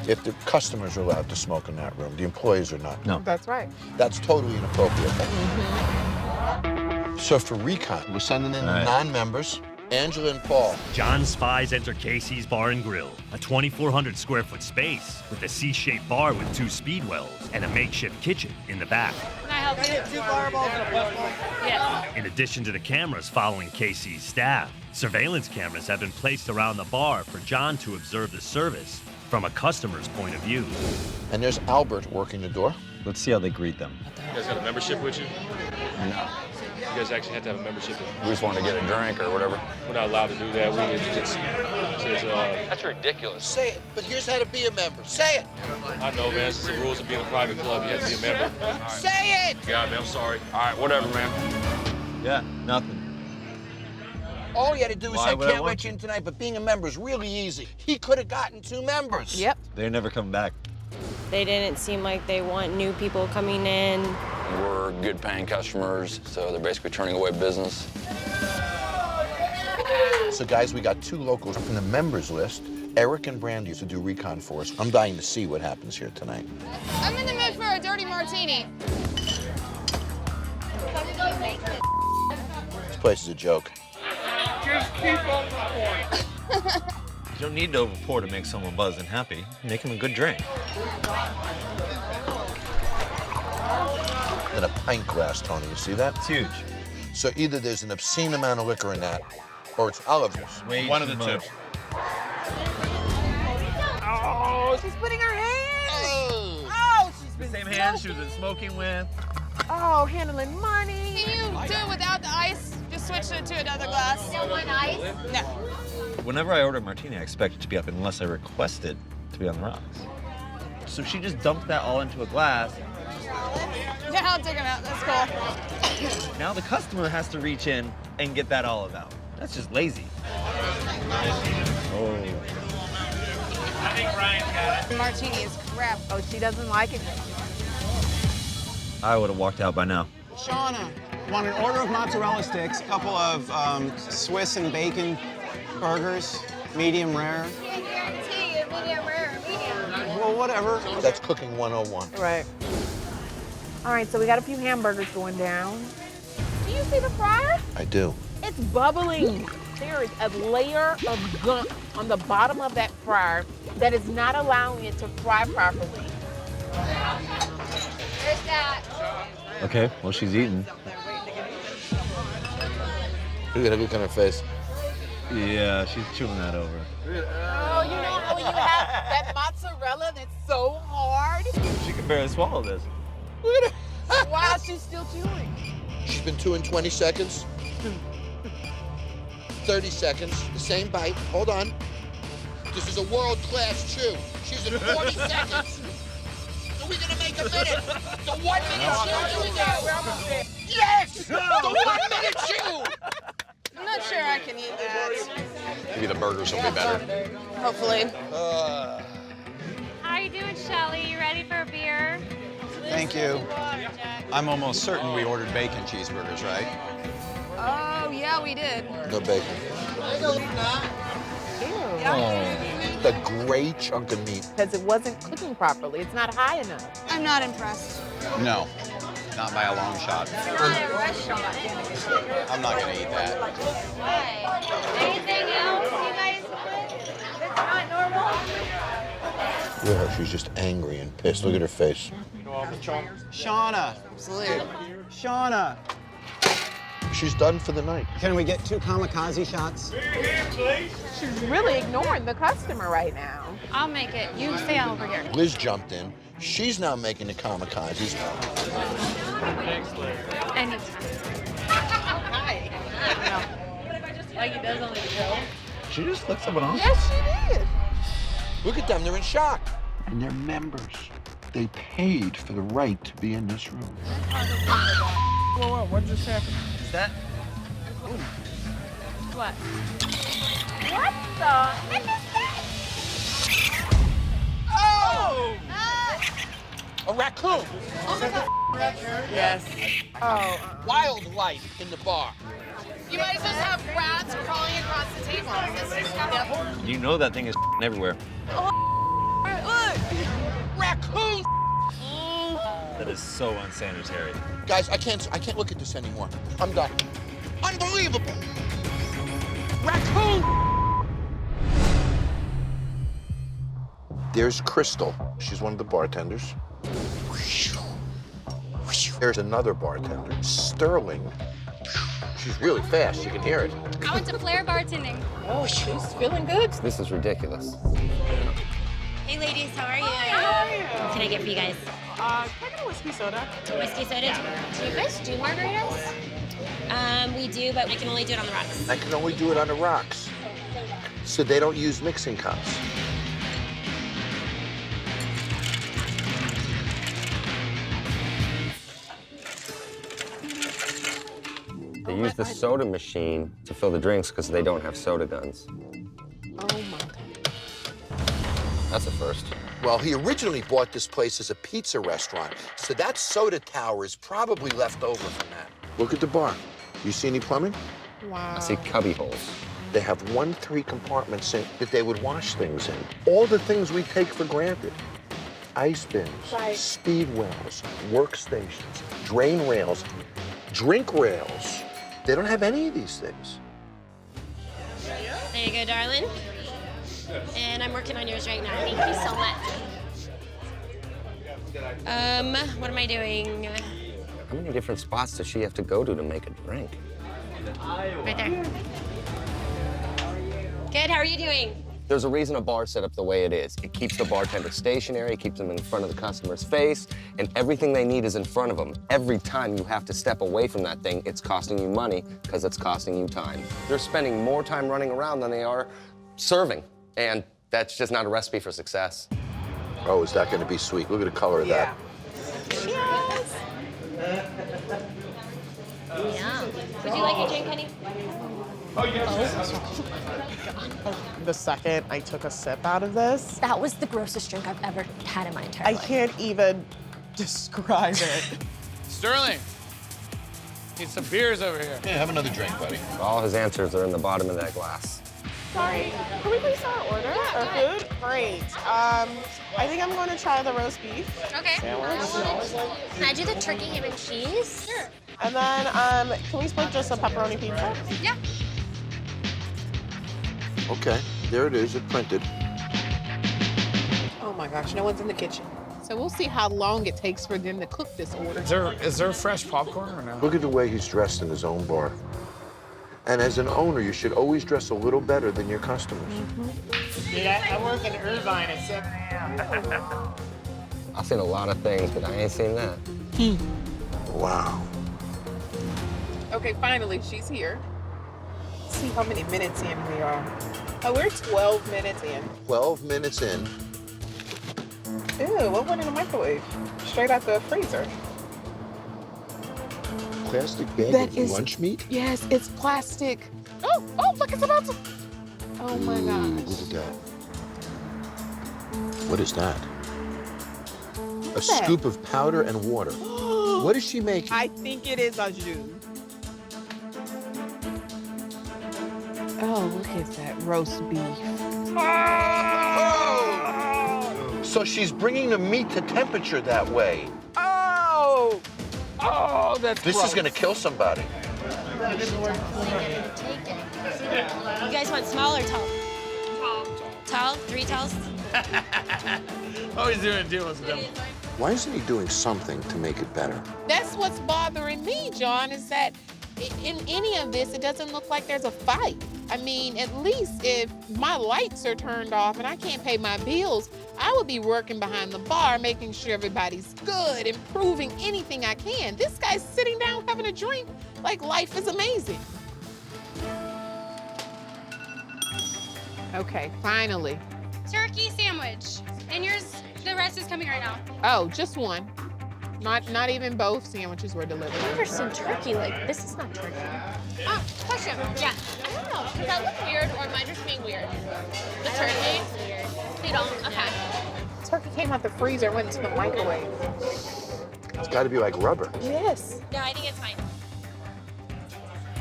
if the customers are allowed to smoke in that room. The employees are not. No. That's right. That's totally inappropriate. So for recon, we're sending in the non-members, Angela and Paul. John spies enter Casey's Bar and Grill, a 2,400 square foot space with a C-shaped bar with 2 speed wells and a makeshift kitchen in the back. Can I help you? 2 fireballs and a plus one. Yes. In addition to the cameras following Casey's staff, surveillance cameras have been placed around the bar for John to observe the service from a customer's point of view. And there's Albert working the door. Let's see how they greet them. You guys got a membership with you? No. You guys actually have to have a membership. We just want to get a drink or whatever. We're not allowed to do that. That's ridiculous. Say it, but here's how to be a member. Say it. I know, man. It's the rules of being a private club. You have to be a member. Right. Say it. God, man, I'm sorry. All right, whatever, man. Yeah, nothing. All you had to do was Why say, would I can't want let you in tonight, but being a member is really easy. He could have gotten 2 members. Yep. They're never coming back. They didn't seem like they want new people coming in. We're good paying customers, so they're basically turning away business. So guys, we got 2 locals from the members list. Eric and Brandy to do recon for us. I'm dying to see what happens here tonight. I'm in the mood for a dirty martini. This place is a joke. Just keep on pouring. You don't need to overpour to make someone buzz and happy. Make them a good drink. In a pint glass, Tony, you see that? It's huge. So either there's an obscene amount of liquor in that, or it's Oliver's. One of the two. Oh, she's putting her hands. Oh, she's been Same hand she was been smoking with. Oh, handling money. Can you do it without the ice? Just switch it to another glass. No one ice? No. Whenever I order a martini, I expect it to be up unless I request it to be on the rocks. So she just dumped that all into a glass. Yeah, I'll take them out. That's cool. Now the customer has to reach in and get that olive out. That's just lazy. Oh. I think Ryan's got it. Martini is crap. Oh, she doesn't like it. I would have walked out by now. Shauna, want an order of mozzarella sticks, a couple of Swiss and bacon burgers, medium rare. Can't guarantee it, medium rare or medium. Well, whatever. That's cooking 101. Right. All right, so we got a few hamburgers going down. Do you see the fryer? I do. It's bubbling. There is a layer of gunk on the bottom of that fryer that is not allowing it to fry properly. There's that. Okay, well, she's eating. Look at that look on her face. Yeah, she's chewing that over. Oh, you know how you have that mozzarella that's so hard? She can barely swallow this. Look at her. Wow, she's still chewing. She's been chewing 20 seconds. 30 seconds, the same bite. Hold on. This is a world-class chew. She's at 40 seconds. Are we gonna make a minute? The 1 minute chew, here we go. Yes! The 1 minute chew! I'm not sure I can eat that. Maybe the burgers will be better. Hopefully. How you doing, Shelly? You ready for a beer? Thank you. I'm almost certain we ordered bacon cheeseburgers, right? Oh, yeah, we did. No bacon. The gray chunk of meat. Because it wasn't cooking properly. It's not high enough. I'm not impressed. No, not by a long shot. It's not a restaurant. I'm not gonna eat that. Anything else you guys want? That's not normal. Look at her, she's just angry and pissed. Look at her face. Shauna. Absolutely. Shauna. She's done for the night. Can we get 2 kamikaze shots? She's really ignoring the customer right now. I'll make it. You stay over here. Liz jumped in. She's now making the kamikazes. Anytime. Like he does on the show. She just flipped someone off. Yes, she did. Look at them, they're in shock. And they're members. They paid for the right to be in this room. Whoa, what just happened? Is that? What? What the heck is that? Oh! A raccoon. Oh my God. Yes. Oh. Wildlife in the bar. You might as well have rats crawling across the table. This is You know that thing is everywhere. Look. Raccoon. That is so unsanitary. Guys, I can't look at this anymore. I'm done. Unbelievable. Raccoon. There's Crystal. She's one of the bartenders. There's another bartender, Sterling. She's really fast, you can hear it. I went to Flair bartending. Oh, she's feeling good. This is ridiculous. Hey, ladies, how are you? How are you? What can I get for you guys? Can I get a whiskey soda? Whiskey soda? Do you guys do margaritas? We do, but we can only do it on the rocks. I can only do it on the rocks. So they don't use mixing cups. They use the soda machine to fill the drinks because they don't have soda guns. Oh my God. That's a first. Well, he originally bought this place as a pizza restaurant, so that soda tower is probably left over from that. Look at the bar. You see any plumbing? Wow. I see cubby holes. They have 1 3-compartment sink that they would wash things in. All the things we take for granted. Ice bins, speed wells, workstations, drain rails, drink rails. They don't have any of these things. There you go, darling. And I'm working on yours right now. Thank you so much. What am I doing? How many different spots does she have to go to make a drink? Right there. Good, how are you doing? There's a reason a bar's set up the way it is. It keeps the bartender stationary, it keeps them in front of the customer's face, and everything they need is in front of them. Every time you have to step away from that thing, it's costing you money because it's costing you time. They're spending more time running around than they are serving, and that's just not a recipe for success. Oh, is that going to be sweet? Look at the color of that. Yeah. Would you like a drink, honey? The second I took a sip out of this, That was the grossest drink I've ever had in my entire I life. can't even describe it. Sterling, need some beers over here. Yeah, have another drink, buddy. All his answers are in the bottom of that glass. Sorry, can we please our order or food? Great. I think I'm going to try the roast beef. Okay. Sandwich. Can I do the turkey, ham, and cheese? Sure. And then, can we split just a pepperoni pizza? Yeah. Okay, there it is. It printed. Oh my gosh, no one's in the kitchen. So we'll see how long it takes for them to cook this order. Is there fresh popcorn or no? Look at the way he's dressed in his own bar. And as an owner, you should always dress a little better than your customers. Yeah, I work in Irvine at 7 a.m. I've seen a lot of things, but I ain't seen that. Wow. Okay, finally, she's here. Let's see how many minutes in we are. Oh, we're 12 minutes in. 12 minutes in. Ew, what went in the microwave? Straight out the freezer. Plastic bag That of is- lunch meat? Yes, it's plastic. Oh, look, it's about to. Oh my gosh. Look at that. What is that? A What's that? scoop of powder and water. What is she making? I think it is a jus. Oh, look at that roast beef. So she's bringing the meat to temperature that way. Oh! Oh, that's This is going to kill somebody. You guys want small or tall? Tall. 3 talls? Always doing deals with them. Why isn't he doing something to make it better? That's what's bothering me, John, is that in any of this, it doesn't look like there's a fight. I mean, at least if my lights are turned off and I can't pay my bills, I would be working behind the bar, making sure everybody's good, improving anything I can. This guy's sitting down having a drink like life is amazing. Okay, finally. Turkey sandwich. And yours, the rest is coming right now. Oh, just one. Not even both sandwiches were delivered. There's some turkey, like, this is not turkey. Oh, question. Yeah. I don't know. Does that look weird or am I just being weird? The turkey? Weird. They don't? Okay. Turkey came out the freezer and went into the microwave. It's got to be like rubber. Yes. Yeah, I think it's fine.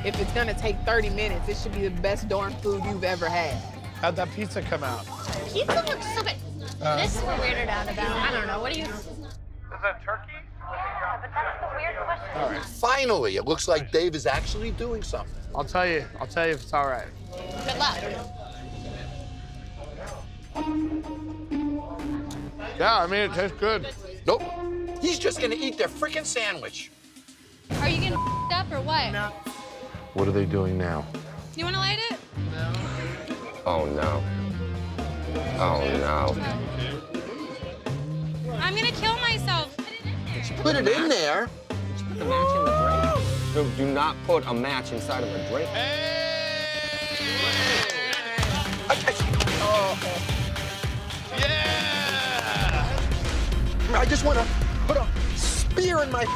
If it's gonna take 30 minutes, it should be the best darn food you've ever had. How'd that pizza come out? Pizza looks so good. This we're weirded out about. I don't know. What do you... Is that turkey? Yeah, but that's the weird question. All right. Finally, it looks like Dave is actually doing something. I'll tell you if it's all right. Good luck. Yeah, I mean, it tastes good. Nope. He's just going to eat their freaking sandwich. Are you getting up or what? No. What are they doing now? You want to light it? Oh, no. Oh, no. I'm going to kill myself. Put it in there. Put the match in the drink. Do not put a match inside of a drink. I just want to put a spear in my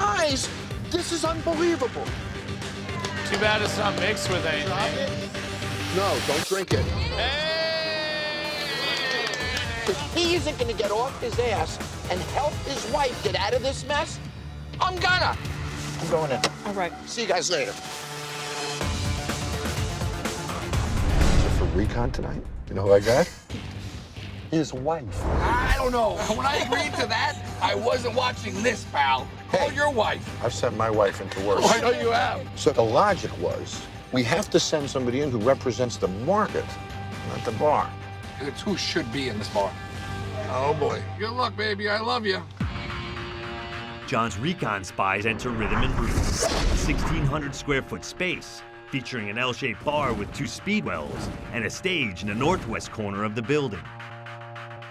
eyes. This is unbelievable. Too bad it's not mixed with anything. No, don't drink it. he isn't gonna get off his ass and help his wife get out of this mess, I'm gonna. I'm going in. All right. See you guys later. For recon tonight, you know who I got? His wife. I don't know. When I agreed to that, I wasn't watching this, pal. Call your wife. I've sent my wife into worse. Oh, I know you have. So the logic was, we have to send somebody in who represents the market, not the bar. It's who should be in this bar. Oh, boy. Good luck, baby. I love you. John's recon spies enter Rhythm and Brews, a 1,600 square foot space featuring an L-shaped bar with 2 speedwells and a stage in the northwest corner of the building.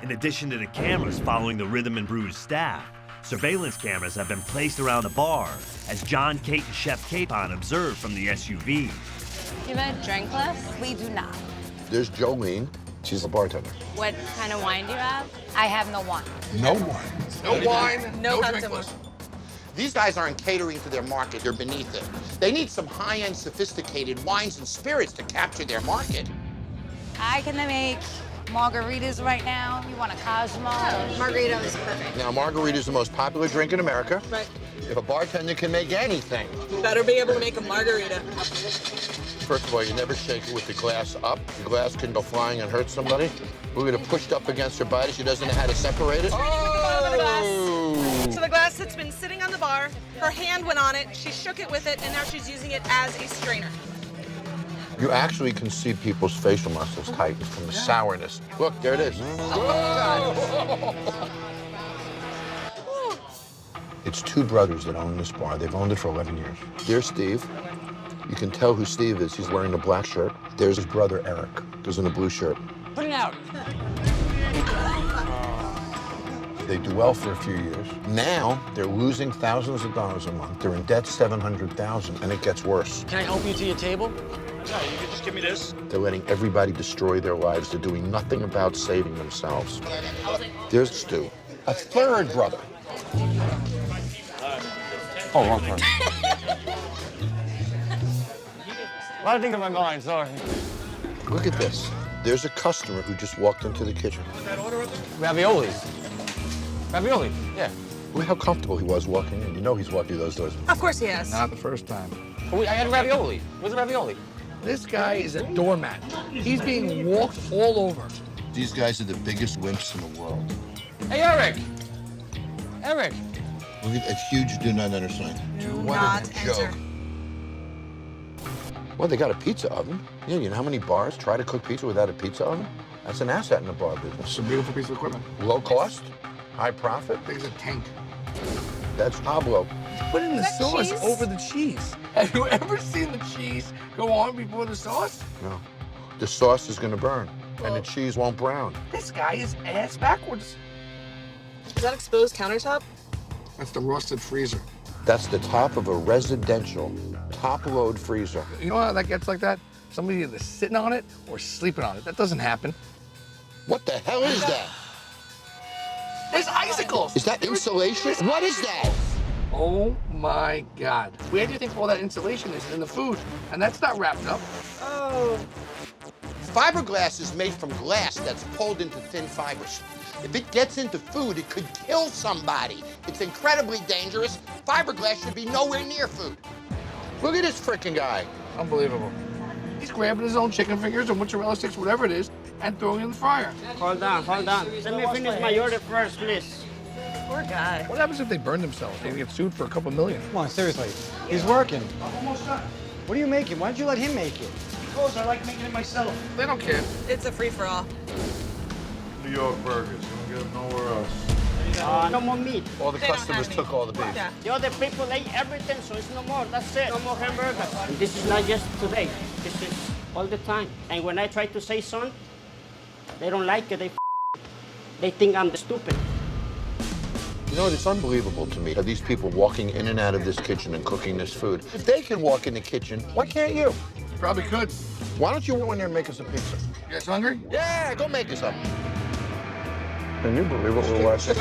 In addition to the cameras following the Rhythm and Brews staff, surveillance cameras have been placed around the bar as John, Kate, and Chef Capon observe from the SUV. You have a drink list? We do not. There's Jolene. She's a bartender. What kind of wine do you have? I have no wine. No wine. No wine, No drink customer. list. These guys aren't catering to their market, they're beneath it. They need some high-end, sophisticated wines and spirits to capture their market. I can make margaritas right now. You want a Cosmo? Margarita is perfect. Now, margarita is the most popular drink in America. Right. If a bartender can make anything. Better be able to make a margarita. First of all, you never shake it with the glass up. The glass can go flying and hurt somebody. We're gonna push it up against her body. She doesn't know how to separate it. So the glass that's been sitting on the bar, her hand went on it, she shook it with it, and now she's using it as a strainer. You actually can see people's facial muscles tighten from the sourness. Look, there it is. It's 2 brothers that own this bar. They've owned it for 11 years. There's Steve. You can tell who Steve is. He's wearing a black shirt. There's his brother, Eric, who's in a blue shirt. Put it out. They do well for a few years. Now, they're losing thousands of dollars a month. They're in debt $700,000, and it gets worse. Can I help you to your table? Yeah, you can just give me this. They're letting everybody destroy their lives. They're doing nothing about saving themselves. There's Stu, a 3rd brother. Oh, wrong part. A lot of things on my mind, sorry. Look at this. There's a customer who just walked into the kitchen. Raviolis. Ravioli, yeah. Look how comfortable he was walking in. You know he's walking through those doors. Of course he has. Not the first time. I had ravioli. Where's the ravioli? This guy is a doormat. He's being walked all over. These guys are the biggest wimps in the world. Hey, Eric. Eric. Look at that huge do not enter sign. What not a joke. enter. Well, they got a pizza oven. Yeah, you know how many bars try to cook pizza without a pizza oven? That's an asset in the bar business. It's a beautiful piece of equipment. Low cost, high profit. Big as a tank. That's Pablo. Putting the sauce over the cheese. Have you ever seen the cheese go on before the sauce? No. The sauce is gonna burn, and the cheese won't brown. This guy is ass backwards. Is that exposed countertop? That's the roasted freezer. That's the top of a residential top-load freezer. You know how that gets like that? Somebody either sitting on it or sleeping on it. That doesn't happen. What the hell is that? There's icicles. Is that insulation? What is that? Oh my God. Where do you think all that insulation is? In the food. And that's not wrapped up. Oh. Fiberglass is made from glass that's pulled into thin fibers. If it gets into food, it could kill somebody. It's incredibly dangerous. Fiberglass should be nowhere near food. Look at this frickin' guy. Unbelievable. He's grabbing his own chicken fingers or mozzarella sticks, whatever it is, and throwing it in the fryer. Hold on. Let me finish my order first, please. Poor guy. What happens if they burn themselves? They get sued for a couple million. Come on, seriously. He's working. What are you making? Why don't you let him make it? Because I like making it myself. They don't care. It's a free-for-all. New York burgers. You don't get them nowhere else. No more meat. All the They don't customers have took any. all the beef. Yeah. The other people ate everything, so it's no more. That's it. No more hamburgers. And this is not just today. This is all the time. And when I try to say something, they don't like it. They think I'm stupid. You know what? It's unbelievable to me how these people walking in and out of this kitchen and cooking this food. If they can walk in the kitchen, why can't you? You probably could. Why don't you go in there and make us a pizza? You guys hungry? Yeah, go make us up. Can you believe what we're watching?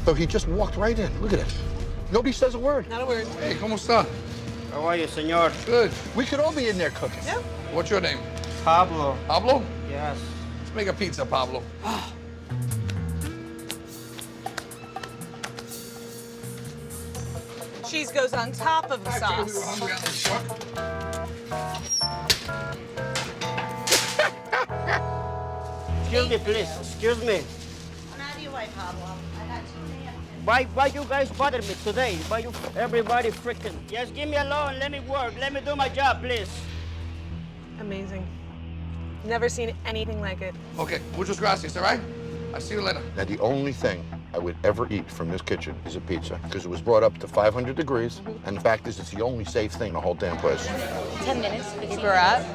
So he just walked right in. Look at it. Nobody says a word. Not a word. Hey, ¿cómo está? How are you, senor? Good. We could all be in there cooking. Yeah. What's your name? Pablo. Pablo? Yes. Let's make a pizza, Pablo. Cheese goes on top of the sauce. Excuse me, please. Excuse me. Why you guys bother me today? Why you everybody freaking? Just give me alone. Let me work. Let me do my job, please. Amazing. Never seen anything like it. Okay, muchas gracias, all right? I'll see you later. Now, the only thing I would ever eat from this kitchen is a pizza, because it was brought up to 500 degrees, and the fact is, it's the only safe thing in the whole damn place. 10 minutes. You grew up?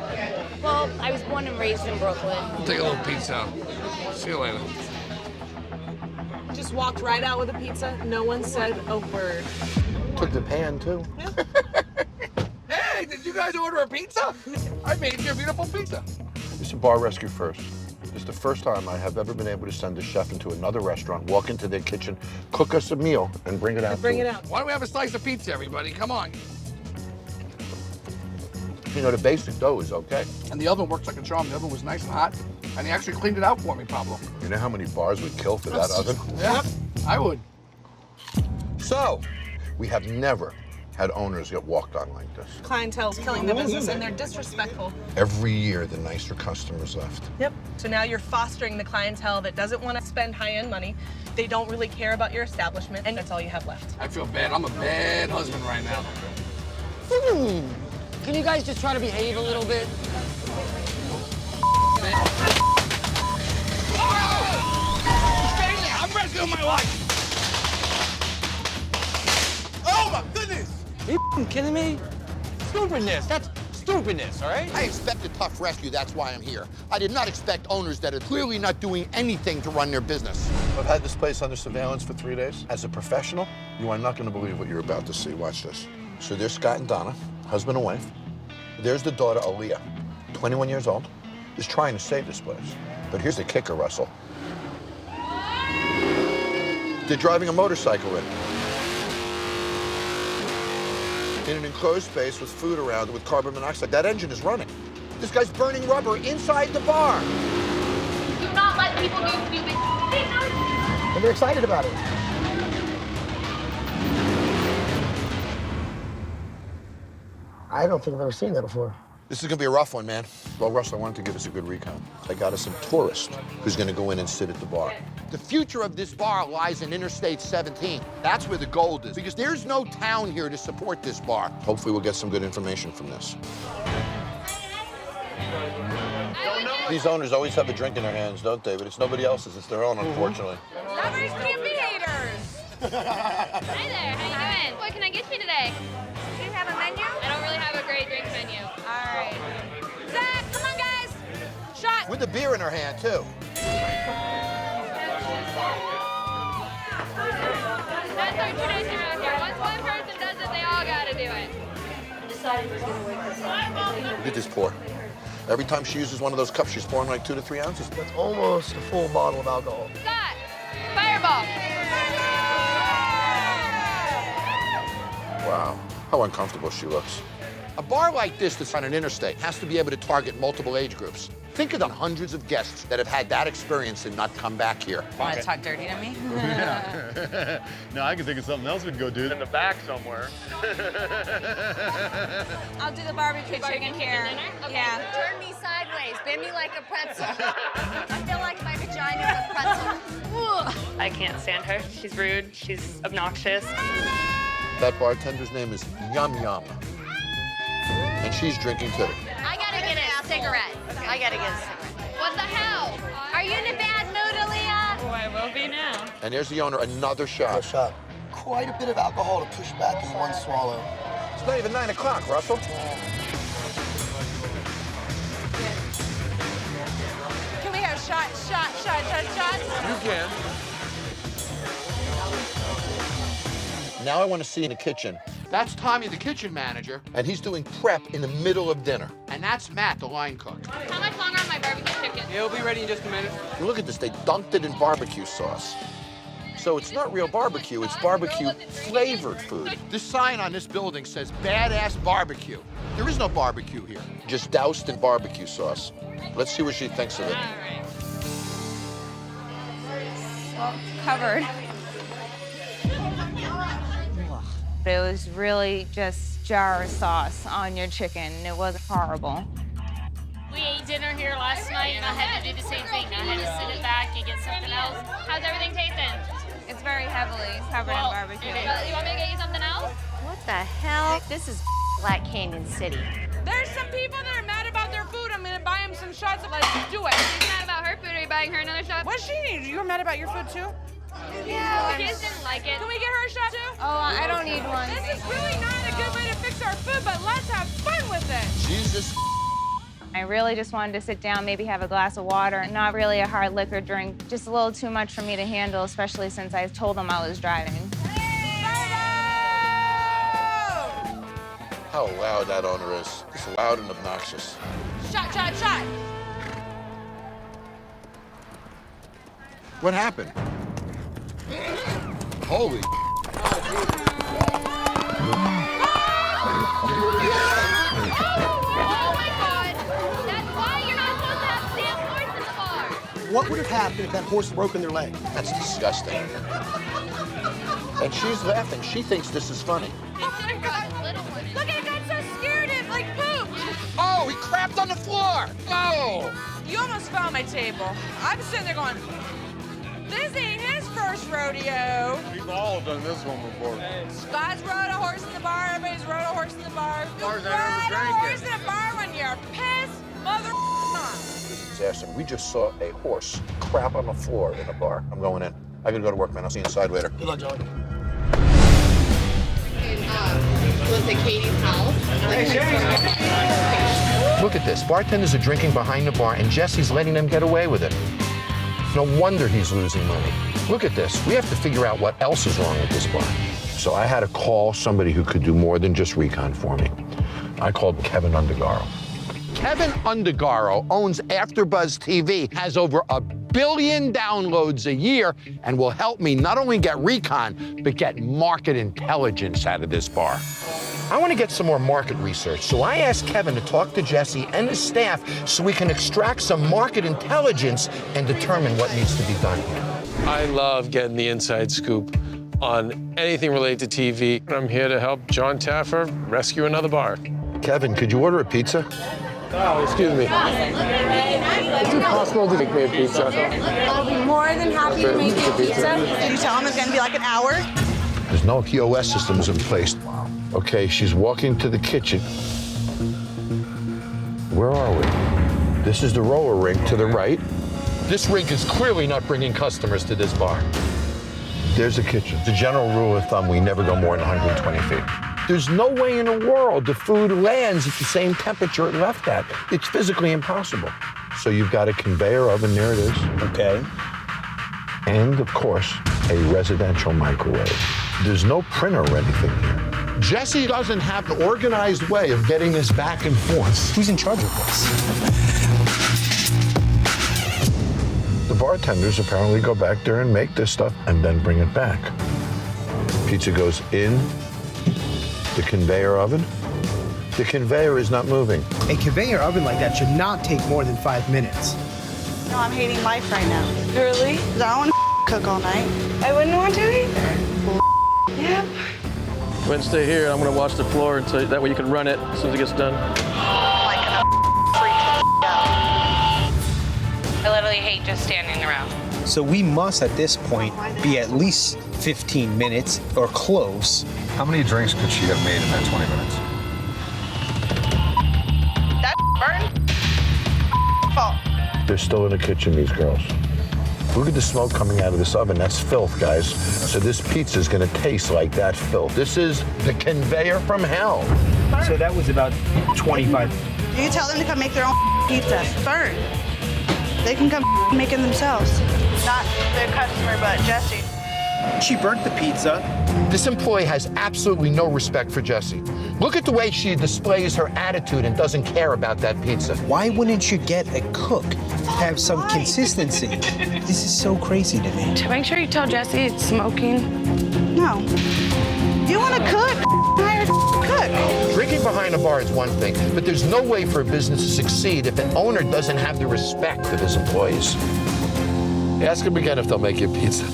Well, I was born and raised in Brooklyn. We'll take a little pizza. See you later. Just walked right out with a pizza. No one said a word. Took the pan, too. Hey, did you guys order a pizza? I made you a beautiful pizza. This is bar rescue first. This is the first time I have ever been able to send a chef into another restaurant, walk into their kitchen, cook us a meal, and bring it out. Bring it out. Why don't we have a slice of pizza, everybody? Come on. You know, the basic dough is okay. And the oven works like a charm. The oven was nice and hot, and he actually cleaned it out for me, Pablo. You know how many bars we'd kill for that oven? Yeah, I would. So, we have never had owners get walked on like this. Clientele's killing the business, and they're disrespectful. Every year, the nicer customers left. Yep. So now you're fostering the clientele that doesn't want to spend high-end money. They don't really care about your establishment, and that's all you have left. I feel bad. I'm a bad husband right now. Can you guys just try to behave a little bit? Stanley, I'm rescuing my wife. Oh my goodness! Are you kidding me? Stupidness. That's stupidness, all right? I expected tough rescue, that's why I'm here. I did not expect owners that are clearly not doing anything to run their business. I've had this place under surveillance for 3 days. As a professional, you are not going to believe what you're about to see. Watch this. So there's Scott and Donna, husband and wife. There's the daughter, Aaliyah, 21 years old, is trying to save this place. But here's the kicker, Russell. They're driving a motorcycle in an enclosed space with food around it with carbon monoxide. That engine is running. This guy's burning rubber inside the bar. Do not let people do stupid things. And they're excited about it. I don't think I've ever seen that before. This is gonna be a rough one, man. Well, Russell, I wanted to give us a good recount. I got us a tourist who's gonna go in and sit at the bar. The future of this bar lies in Interstate 17. That's where the gold is, because there's no town here to support this bar. Hopefully we'll get some good information from this. These owners always have a drink in their hands, don't they? But it's nobody else's, it's their own, unfortunately. Lovers can't be haters. Hi there, how you doing? What can I get you today? Do you have a menu? I don't really have a great drink menu. All right. Zach, come on, guys. Shot. With the beer in her hand, too. That's our tradition around here. Once one person does it, they all gotta do it. Look at this pour. Every time she uses one of those cups, she's pouring like 2 to 3 ounces. That's almost a full bottle of alcohol. Scott, fireball. Wow, how uncomfortable she looks. A bar like this that's on an interstate has to be able to target multiple age groups. Think of the hundreds of guests that have had that experience and not come back here. Want to talk dirty to me? No, I can think of something else we'd go do. In the back somewhere. I'll do the barbecue chicken here. Okay. Yeah. Turn me sideways, bend me like a pretzel. I feel like my vagina is a pretzel. I can't stand her. She's rude. She's obnoxious. That bartender's name is Yum Yum. And she's drinking too. I gotta get a cigarette. I gotta get a cigarette. What the hell? Are you in a bad mood, Aaliyah? Oh, I will be now. And there's the owner, another shot. Quite a bit of alcohol to push back in one swallow. It's not even 9 o'clock, Russell. Can we have shots? You can. Now I want to see in the kitchen. That's Tommy, the kitchen manager, And he's doing prep in the middle of dinner. and that's Matt, the line cook. How much longer on my barbecue chicken? It'll be ready in just a minute. Look at this, they dunked it in barbecue sauce. So it's not real barbecue, it's barbecue flavored food. This sign on this building says badass barbecue. There is no barbecue here. Just doused in barbecue sauce. Let's see what she thinks of it. Well, covered. It was really just jar sauce on your chicken. It was horrible. We ate dinner here last night, and I had to do the same thing. I had to sit it back and get something else. How's everything tasting? It's very heavily covered in barbecue. You want me to get you something else? What the hell? This is Black Canyon City. There's some people that are mad about their food. I'm gonna buy them some shots. Let's do it. She's mad about her food. Are you buying her another shot? What does she need? You were mad about your food too? Yeah. She just didn't like it. Can we get her a shot too? Oh, I don't need one. This is really not a good way to fix our food, but let's have fun with it. Jesus. I really just wanted to sit down, maybe have a glass of water. Not really a hard liquor drink, just a little too much for me to handle, especially since I told them I was driving. How loud that owner is. It's loud and obnoxious. Shot, shot, shot. What happened? Holy. What would have happened if that horse had broken their leg? That's disgusting. And she's laughing. She thinks this is funny. Look, it got so scared it like pooped. Oh, he crapped on the floor. Oh. You almost fell on my table. I'm sitting there going, this ain't his first rodeo. We've all done this one before. Scott's rode a horse in the bar. Everybody's rode a horse in the bar. You Bars ride I ever a drank horse it. in a bar when you're pissed, mother Assassin. We just saw a horse crap on the floor in a bar. I'm going in. I gotta go to work, man. I'll see you inside later. Good luck, Joey. Was it Katie's house? Look at this. Bartenders are drinking behind the bar, and Jesse's letting them get away with it. No wonder he's losing money. Look at this. We have to figure out what else is wrong with this bar. So I had to call somebody who could do more than just recon for me. I called Kevin Undergaro. Kevin Undergaro owns AfterBuzz TV, has over 1 billion downloads a year, and will help me not only get recon, but get market intelligence out of this bar. I want to get some more market research, so I asked Kevin to talk to Jesse and his staff so we can extract some market intelligence and determine what needs to be done here. I love getting the inside scoop on anything related to TV. I'm here to help John Taffer rescue another bar. Kevin, could you order a pizza? Oh, excuse me. Is it possible to make me a pizza? I'll be more than happy to make you a pizza. Did you tell him it's gonna be like an hour? There's no POS systems in place. Okay, she's walking to the kitchen. Where are we? This is the roller rink to the right. This rink is clearly not bringing customers to this bar. There's the kitchen. The general rule of thumb, we never go more than 120 feet. There's no way in the world the food lands at the same temperature it left at. It's physically impossible. So you've got a conveyor oven, there it is. Okay. And of course, a residential microwave. There's no printer or anything here. Jesse doesn't have an organized way of getting this back and forth. Who's in charge of this? The bartenders apparently go back there and make this stuff and then bring it back. Pizza goes in the conveyor oven. The conveyor is not moving. A conveyor oven like that should not take more than 5 minutes. No, I'm hating life right now. Really? Because I don't want to cook all night. I wouldn't want to either. Yep. Wednesday here, I'm gonna watch the floor until that way you can run it as soon as it gets done. I literally hate just standing around. So we must, at this point, be at least 15 minutes or close. How many drinks could she have made in that 20 minutes? That burn. Fault. They're still in the kitchen, these girls. Look at the smoke coming out of this oven. That's filth, guys. So this pizza is gonna taste like that filth. This is the conveyor from hell. So that was about 25. You tell them to come make their own pizza. Burn. They can come make it themselves. Not their customer, but Jesse. She burnt the pizza. This employee has absolutely no respect for Jessie. Look at the way she displays her attitude and doesn't care about that pizza. Why wouldn't you get a cook to have some consistency? This is so crazy to me. Make sure you tell Jessie it's smoking. No. You want to cook? Hire a cook. Drinking behind a bar is one thing, but there's no way for a business to succeed if an owner doesn't have the respect of his employees. Ask him again if they'll make you pizza.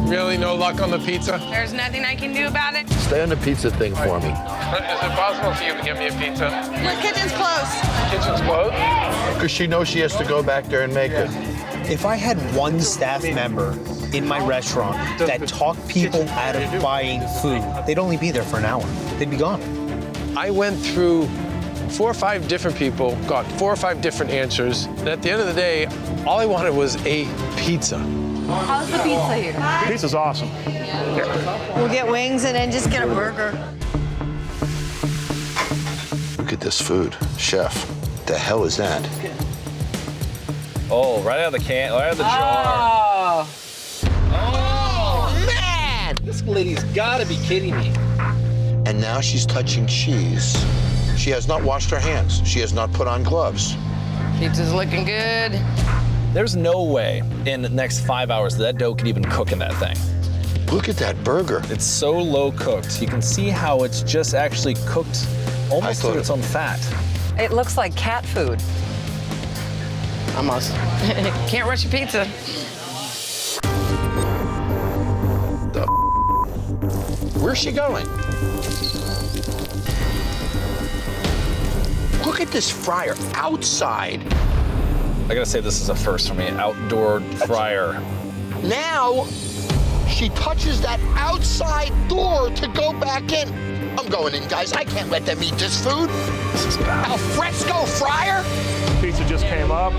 Really no luck on the pizza? There's nothing I can do about it. Stay on the pizza thing for me. Is it possible for you to get me a pizza? The kitchen's closed. Kitchen's closed? Because she knows she has to go back there and make it. If I had one staff member in my restaurant that talked people out of buying food, they'd only be there for an hour. They'd be gone. I went through 4 or 5 different people, got 4 or 5 different answers, and at the end of the day, all I wanted was a pizza. How's the pizza here? Pizza's awesome. We'll get wings and then just get a burger. Look at this food. Chef, the hell is that? Oh, right out of the can, right out of the jar. Oh, man! This lady's gotta be kidding me. And now she's touching cheese. She has not washed her hands. She has not put on gloves. Pizza's looking good. There's no way in the next 5 hours that dough could even cook in that thing. Look at that burger. It's so low cooked. You can see how it's just actually cooked almost to its own fat. It looks like cat food. Almost. Can't rush your pizza. Where's she going? Look at this fryer outside. I gotta say, this is a first for me. Outdoor fryer. Now, she touches that outside door to go back in. I'm going in, guys. I can't let them eat this food. This is bad. Al fresco fryer? Pizza just came up.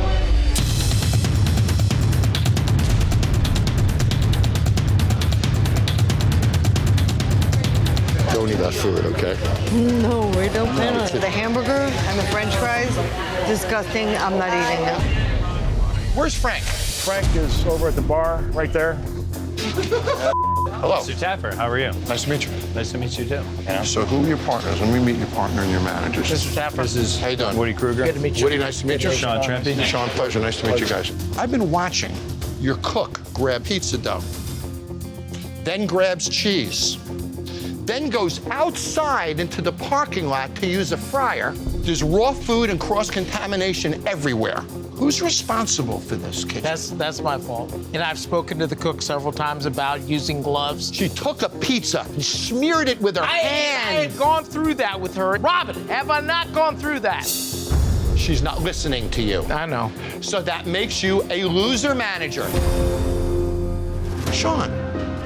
Don't eat that food, okay? No, we don't plan on it. The hamburger and the french fries, disgusting. I'm not eating them. Where's Frank? Frank is over at the bar right there. Hello. Mr. Taffer, how are you? Nice to meet you. Nice to meet you too. So who are your partners? Let me meet your partner and your managers. Mr. Taffer. This is How you doing? Woody Kruger. Good to meet you. Woody, nice to meet you. Sean Trempy. Sean, pleasure. Nice to meet you guys. I've been watching your cook grab pizza dough, then grabs cheese, then goes outside into the parking lot to use a fryer. There's raw food and cross-contamination everywhere. Who's responsible for this, kitchen? That's my fault. And I've spoken to the cook several times about using gloves. She took a pizza and smeared it with her I hand. had gone through that with her. Robin, have I not gone through that? She's not listening to you. I know. So that makes you a loser manager. Sean,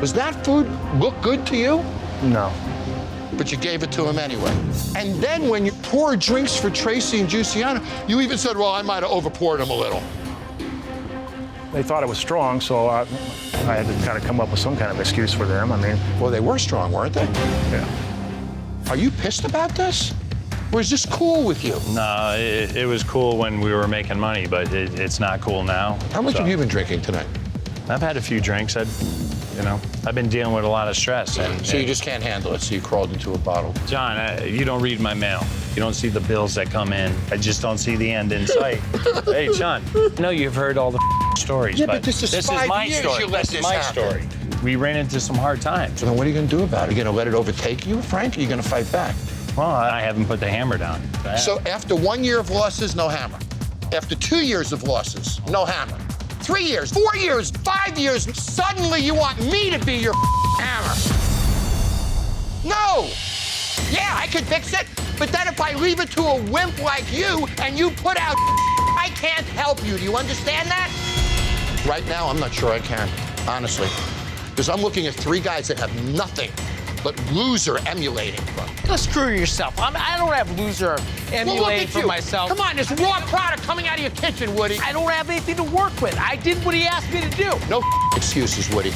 does that food look good to you? No. But you gave it to him anyway. And then when you pour drinks for Tracy and Giussiano, you even said, well, I might have overpoured them a little. They thought it was strong, so I had to kind of come up with some kind of excuse for them. I mean, well, they were strong, weren't they? Yeah. Are you pissed about this? Or is this cool with you? No, it was cool when we were making money, but it's not cool now. How much have you been drinking tonight? I've had a few drinks. I've been dealing with a lot of stress. So you just can't handle it, so you crawled into a bottle. John, you don't read my mail. You don't see the bills that come in. I just don't see the end in sight. Hey, John, I know you've heard all the stories, Yeah, but this is 5 my years story. you let This this is my happen. story. We ran into some hard times. So then what are you going to do about it? Are you going to let it overtake you, Frank? Or are you going to fight back? Well, I haven't put the hammer down. So after 1 year of losses, no hammer. After 2 years of losses, no hammer. 3 years, 4 years, 5 years, suddenly you want me to be your hammer. No! Yeah, I could fix it, but then if I leave it to a wimp like you and you put out I can't help you. Do you understand that? Right now, I'm not sure I can, honestly. Because I'm looking at 3 guys that have nothing but loser emulating from. Go screw yourself. I don't have loser emulating for myself. Come on, there's raw product coming out of your kitchen, Woody. I don't have anything to work with. I did what he asked me to do. No excuses, Woody.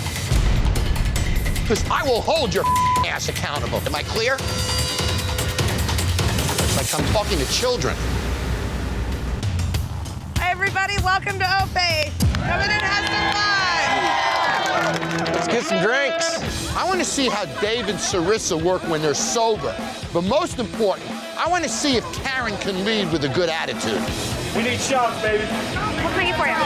Because I will hold your ass accountable. Am I clear? It's like I'm talking to children. Hi, everybody. Welcome to Ope. Coming in has some fun. Let's get some drinks. I want to see how Dave and Sarissa work when they're sober. But most important, I want to see if Karen can lead with a good attitude. We need shots, baby. What can I get for you? A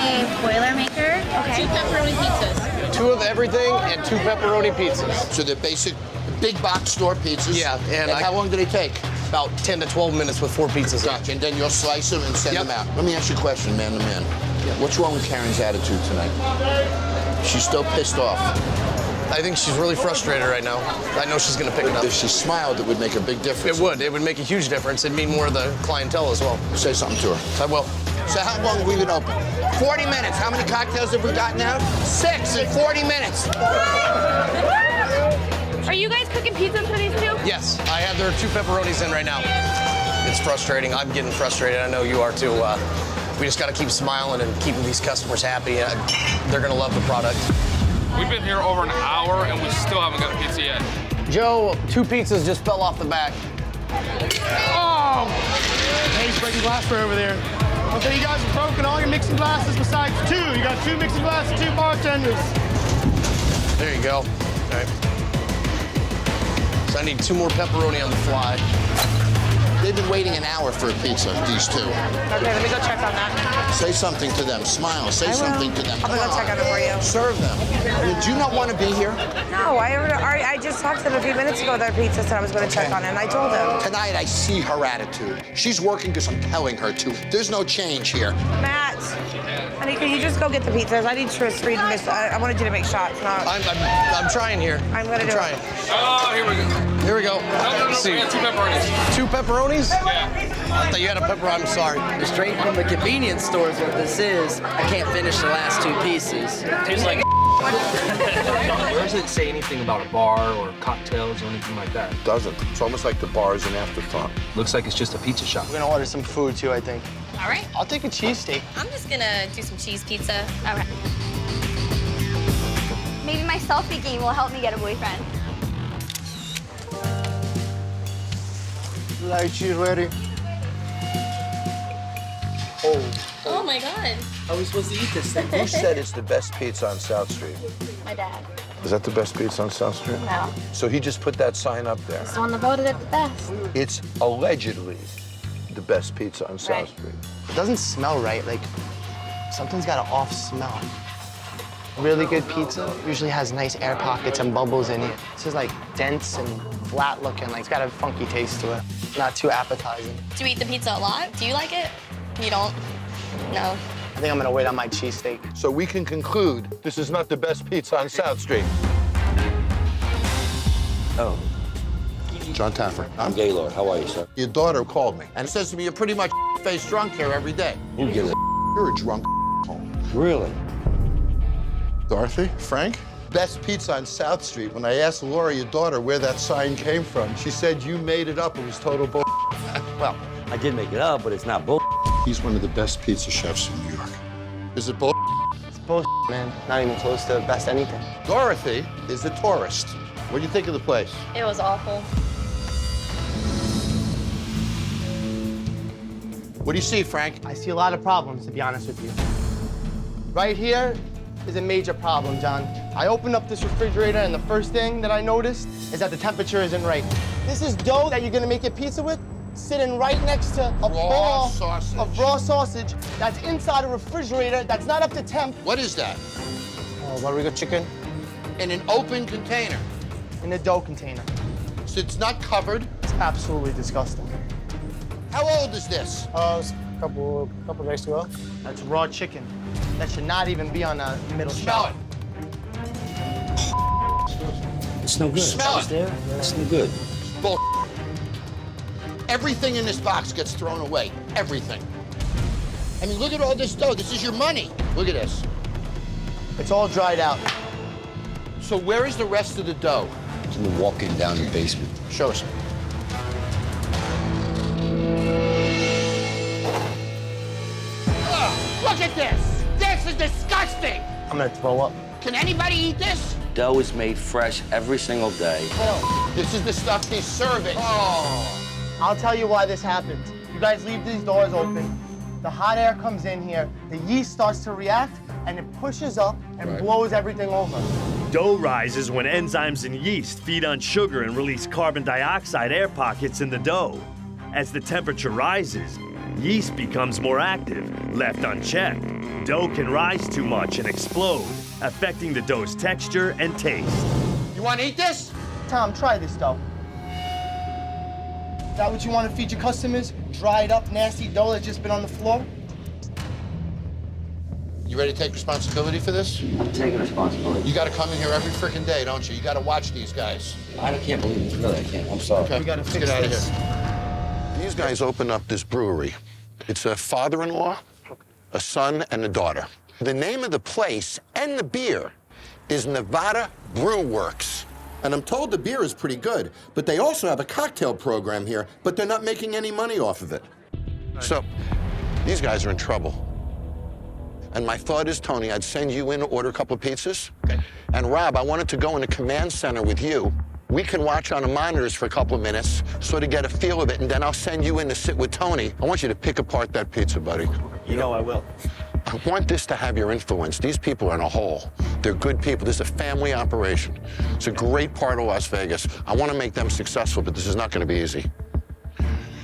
Boilermaker. Okay. 2 pepperoni pizzas. 2 of everything and 2 pepperoni pizzas. So they're basic big box store pizzas? Yeah, and how long do they take? About 10 to 12 minutes with 4 pizzas. Gotcha, and then you'll slice them and send them out. Let me ask you a question, man to man. What's wrong with Karen's attitude tonight? She's still pissed off. I think she's really frustrated right now. I know she's gonna pick it up. If she smiled, it would make a big difference. It would. It would make a huge difference. It'd mean more of the clientele as well. Say something to her. I will. So how long have we been open? 40 minutes. How many cocktails have we gotten out? 6 in 40 minutes. Are you guys cooking pizzas for these two? Yes, I have their 2 pepperonis in right now. It's frustrating. I'm getting frustrated. I know you are too. We just got to keep smiling and keeping these customers happy. They're gonna love the product. We've been here over an hour and we still haven't got a pizza yet. Joe, 2 pizzas just fell off the back. Oh! Hey, he's breaking glassware over there. Okay, you guys have broken all your mixing glasses besides 2. You got 2 mixing glasses, 2 bartenders. There you go. All right. So I need 2 more pepperoni on the fly. They've been waiting an hour for a pizza, these 2. Okay, let me go check on that. Say something to them. Smile. Say something to them. I'm gonna go check on it for you. Serve them. Do you not want to be here? No, I just talked to them a few minutes ago. Their pizza said I was going to check on it, and I told them. Tonight, I see her attitude. She's working because I'm telling her to. There's no change here. Matt, honey, can you just go get the pizzas? I need Tris Reed and Miss. I wanted you to make shots. Not. I'm trying here. I'm gonna do trying. it. Oh, here we go. Here we go. No, Let's see. we got 2 pepperonis. 2 pepperonis? Yeah. I thought you had a pepper. I'm sorry. Straight from the convenience store is what this is. I can't finish the last 2 pieces. Tastes like Where does it say anything about a bar or cocktails or anything like that? It doesn't. It's almost like the bar is an afterthought. Looks like it's just a pizza shop. We're gonna order some food too, I think. All right. I'll take a cheesesteak. I'm just gonna do some cheese pizza. Okay. Maybe my selfie game will help me get a boyfriend. Light cheese ready. Oh my God. How are we supposed to eat this thing? Who said it's the best pizza on South Street? My dad. Is that the best pizza on South Street? No. So he just put that sign up there. It's the one that voted it the best. It's allegedly the best pizza on South Street. It doesn't smell right. Like, something's got an off smell. Really good pizza usually has nice air pockets and bubbles in it. This is like dense and flat looking. Like, it's got a funky taste to it. Not too appetizing. Do you eat the pizza a lot? Do you like it? You don't? No. I think I'm gonna wait on my cheesesteak. So we can conclude this is not the best pizza on South Street. Oh. John Taffer. I'm Gaylord. How are you, sir? Your daughter called me and says to me, you're pretty much face drunk here every day. Who gives a You're a drunk Really? Dorothy? Frank? Best pizza on South Street. When I asked Laura, your daughter, where that sign came from, she said you made it up. It was total bull. Well, I did make it up, but it's not bull. He's one of the best pizza chefs in New York. Is it bull? It's bullshit, man. Not even close to best anything. Dorothy is a tourist. What do you think of the place? It was awful. What do you see, Frank? I see a lot of problems, to be honest with you. Right here is a major problem, John. I opened up this refrigerator, and the first thing that I noticed is that the temperature isn't right. This is dough that you're gonna make your pizza with, sitting right next to a ball of raw sausage that's inside a refrigerator that's not up to temp. What is that? Oh, Rodrigo chicken. In an open container. In a dough container. So it's not covered? It's absolutely disgusting. How old is this? It was a couple days ago. That's raw chicken. That should not even be on a middle shelf. It's no good. Smell it. It's no good. Bull. Everything in this box gets thrown away. Everything. I mean, look at all this dough. This is your money. Look at this. It's all dried out. So where is the rest of the dough? It's in the walk-in down in the basement. Show us. Ugh, look at this. This is disgusting. I'm gonna throw up. Can anybody eat this? Dough is made fresh every single day. This is the stuff he's serving. Oh. I'll tell you why this happens. You guys leave these doors open. The hot air comes in here, the yeast starts to react, and it pushes up and blows everything over. Dough rises when enzymes in yeast feed on sugar and release carbon dioxide air pockets in the dough. As the temperature rises, yeast becomes more active. Left unchecked, dough can rise too much and explode, affecting the dough's texture and taste. You want to eat this? Tom, try this dough. Is that what you want to feed your customers? Dried up, nasty dough that's just been on the floor? You ready to take responsibility for this? I'm taking responsibility. You got to come in here every freaking day, don't you? You got to watch these guys. I can't believe this. Really, I can't. I'm sorry. Okay, We gotta let's fix get out of this. here. These guys opened up this brewery. It's a father-in-law, a son, and a daughter. The name of the place and the beer is Nevada Brew Works. And I'm told the beer is pretty good, but they also have a cocktail program here, but they're not making any money off of it. So, these guys are in trouble. And my thought is, Tony, I'd send you in to order a couple of pizzas. Okay. And Rob, I wanted to go in the command center with you. We can watch on the monitors for a couple of minutes, sort of get a feel of it, and then I'll send you in to sit with Tony. I want you to pick apart that pizza, buddy. You know I will. I want this to have your influence. These people are in a hole. They're good people. This is a family operation. It's a great part of Las Vegas. I want to make them successful, but this is not going to be easy.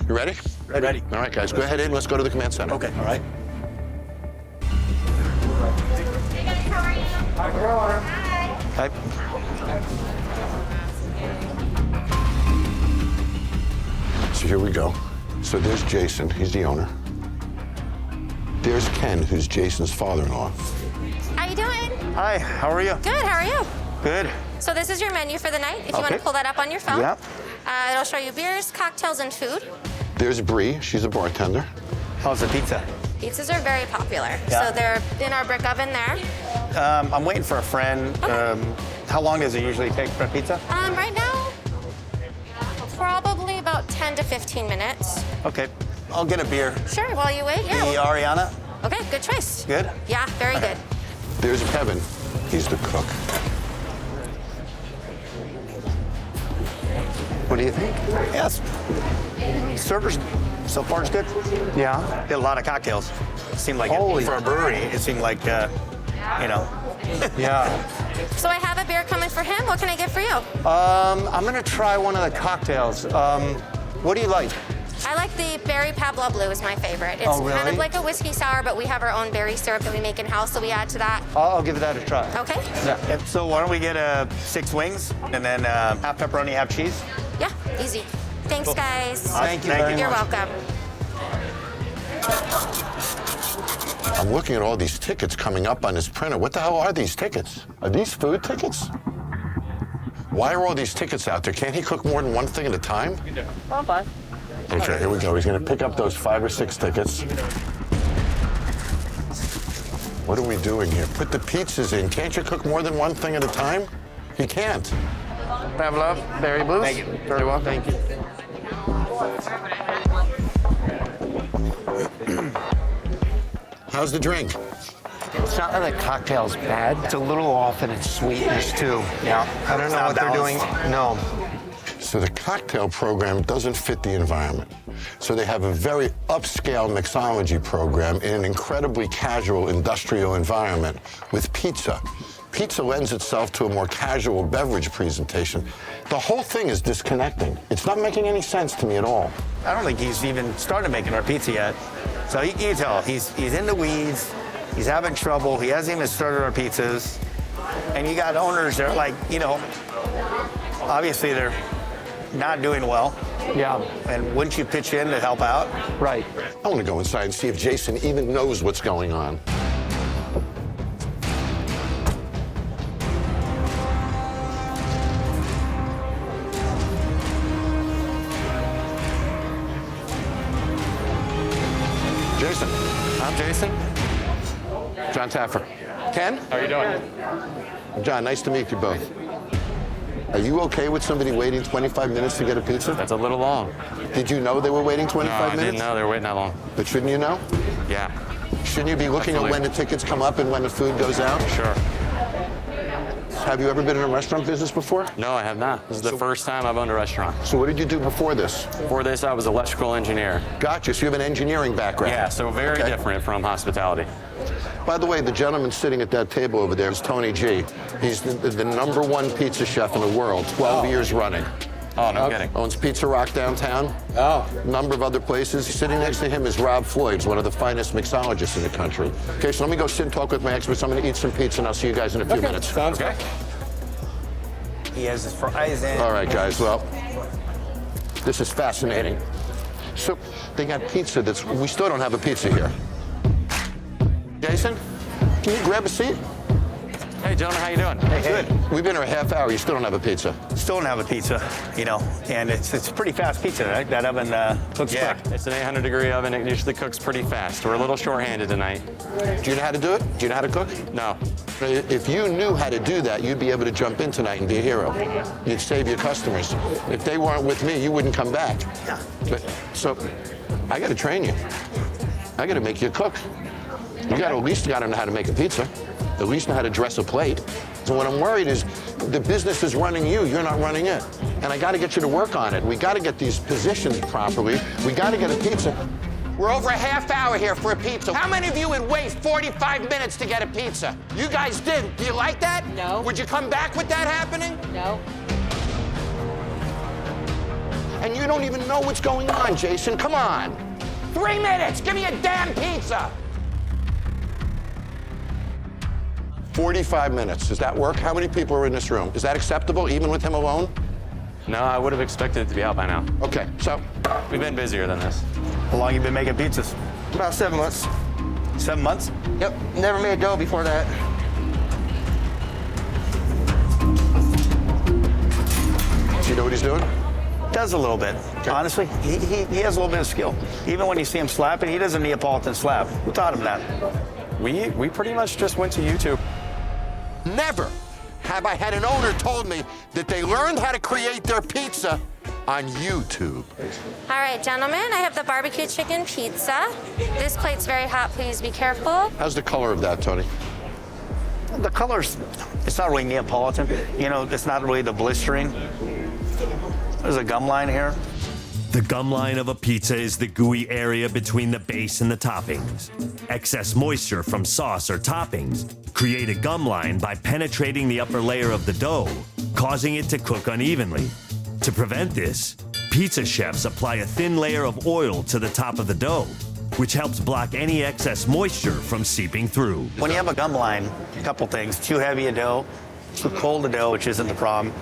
You ready? Ready. All right, guys, go ahead in. Let's go to the command center. Okay, all right. Hey guys, how are you? Hi. So here we go. So there's Jason. He's the owner. There's Ken, who's Jason's father-in-law. How you doing? Hi, how are you? Good, how are you? Good. So this is your menu for the night, if you want Okay. to pull that up on your phone. Yep. It'll show you beers, cocktails, and food. There's Bree. She's a bartender. How's the pizza? Pizzas are very popular. Yeah. So they're in our brick oven there. I'm waiting for a friend. How long does it usually take for a pizza? Right now, probably about 10 to 15 minutes. Okay, I'll get a beer. Sure, while you wait, yeah. The Ariana? Okay, good choice. Good? Yeah, very good. There's Kevin. He's the cook. What do you think? Yes. Servers so far is good. Yeah. Did a lot of cocktails. Seemed like for a brewery, it seemed like, you know. Yeah. So I have a beer coming for him. What can I get for you? I'm gonna try one of the cocktails. What do you like? I like the Berry Pablo Blue is my favorite. It's Oh, really? kind of like a whiskey sour, but we have our own berry syrup that we make in-house, so we add to that. I'll give that a try. Okay. Yeah. So why don't we get 6 wings and then half pepperoni, half cheese? Yeah, easy. Thanks, Cool. guys. Thank you very You're much. welcome. I'm looking at all these tickets coming up on this printer. What the hell are these tickets? Are these food tickets? Why are all these tickets out there? Can't he cook more than one thing at a time? Oh, fine. Okay, here we go. He's gonna pick up those 5 or 6 tickets. What are we doing here? Put the pizzas in. Can't you cook more than one thing at a time? He can't. Have love, berry blues. Thank you. Very well, thank you. How's the drink? It's not that the cocktail's bad. It's a little off in its sweetness, too. Yeah. I don't know what they're doing. No. So the cocktail program doesn't fit the environment. So they have a very upscale mixology program in an incredibly casual industrial environment with pizza. Pizza lends itself to a more casual beverage presentation. The whole thing is disconnecting. It's not making any sense to me at all. I don't think he's even started making our pizza yet. So you can tell, he's in the weeds. He's having trouble. He hasn't even started our pizzas. And you got owners that are like, you know, obviously they're not doing well. Yeah. And wouldn't you pitch in to help out? Right. I want to go inside and see if Jason even knows what's going on. Jason. I'm Jason. John Taffer. Ken? How are you doing? John, nice to meet you both. Are you okay with somebody waiting 25 minutes to get a pizza? That's a little long. Did you know they were waiting 25 No, I minutes? didn't know they were waiting that long. But shouldn't you know? Yeah. Shouldn't you be looking Absolutely. at when the tickets come up and when the food goes out? Sure. Have you ever been in a restaurant business before? No, I have not. This is the first time I've owned a restaurant. So what did you do before this? Before this, I was an electrical engineer. Gotcha. So you have an engineering background. Yeah, so very Okay. different from hospitality. By the way, the gentleman sitting at that table over there is Tony G. He's the #1 pizza chef in the world, 12 years running. Oh, no kidding. Owns Pizza Rock downtown. Oh. A number of other places. Sitting next to him is Rob Floyd, one of the finest mixologists in the country. Okay, so let me go sit and talk with my experts. I'm going to eat some pizza, and I'll see you guys in a few minutes. Sounds good. He has his fries in. All right, guys, well, this is fascinating. So they got pizza we still don't have a pizza here. Jason, can you grab a seat? Hey, gentlemen, how you doing? Good. We've been here a half hour. You still don't have a pizza. Still don't have a pizza, you know, and it's pretty fast pizza, right? That oven cooks quick. It's an 800-degree oven. It usually cooks pretty fast. We're a little short-handed tonight. Do you know how to do it? Do you know how to cook? No. If you knew how to do that, you'd be able to jump in tonight and be a hero. You'd save your customers. If they weren't with me, you wouldn't come back. Yeah. So I got to train you. I got to make you a cook. You got to at least know how to make a pizza. At least know how to dress a plate. So what I'm worried is the business is running you, you're not running it. And I gotta get you to work on it. We gotta get these positioned properly. We gotta get a pizza. We're over a half hour here for a pizza. How many of you would wait 45 minutes to get a pizza? You guys did. Do you like that? No. Would you come back with that happening? No. And you don't even know what's going on, Jason. Come on. 3 minutes. Give me a damn pizza. 45 minutes. Does that work? How many people are in this room? Is that acceptable, even with him alone? No, I would have expected it to be out by now. Okay, so. We've been busier than this. How long you been making pizzas? About 7 months. 7 months? Yep, never made dough before that. Do you know what he's doing? Does a little bit. Okay. Honestly, he has a little bit of skill. Even when you see him slapping, he does a Neapolitan slap. Who taught him that? We pretty much just went to YouTube. Never have I had an owner told me that they learned how to create their pizza on YouTube. All right, gentlemen, I have the barbecue chicken pizza. This plate's very hot, please be careful. How's the color of that, Tony? The colors, it's not really Neapolitan. You know, it's not really the blistering. There's a gum line here. The gum line of a pizza is the gooey area between the base and the toppings. Excess moisture from sauce or toppings create a gum line by penetrating the upper layer of the dough, causing it to cook unevenly. To prevent this, pizza chefs apply a thin layer of oil to the top of the dough, which helps block any excess moisture from seeping through. When you have a gum line, a couple things. Too heavy a dough, too cold a dough, which isn't the problem.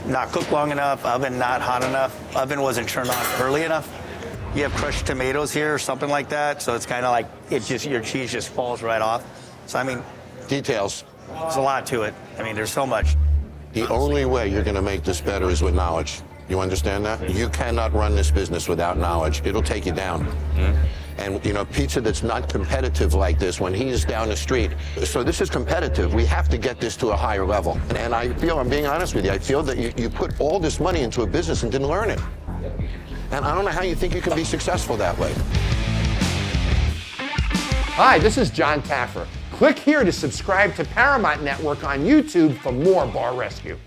Not cooked long enough, oven not hot enough, oven wasn't turned on early enough. You have crushed tomatoes here or something like that, so it's kind of like your cheese just falls right off. So I mean, details. There's a lot to it. I mean, there's so much. The only way you're going to make this better is with knowledge. You understand that? You cannot run this business without knowledge. It'll take you down. And, you know, pizza that's not competitive like this, when he's down the street. So this is competitive. We have to get this to a higher level. And I feel, I'm being honest with you, I feel that you put all this money into a business and didn't learn it. And I don't know how you think you can be successful that way. Hi, this is John Taffer. Click here to subscribe to Paramount Network on YouTube for more Bar Rescue.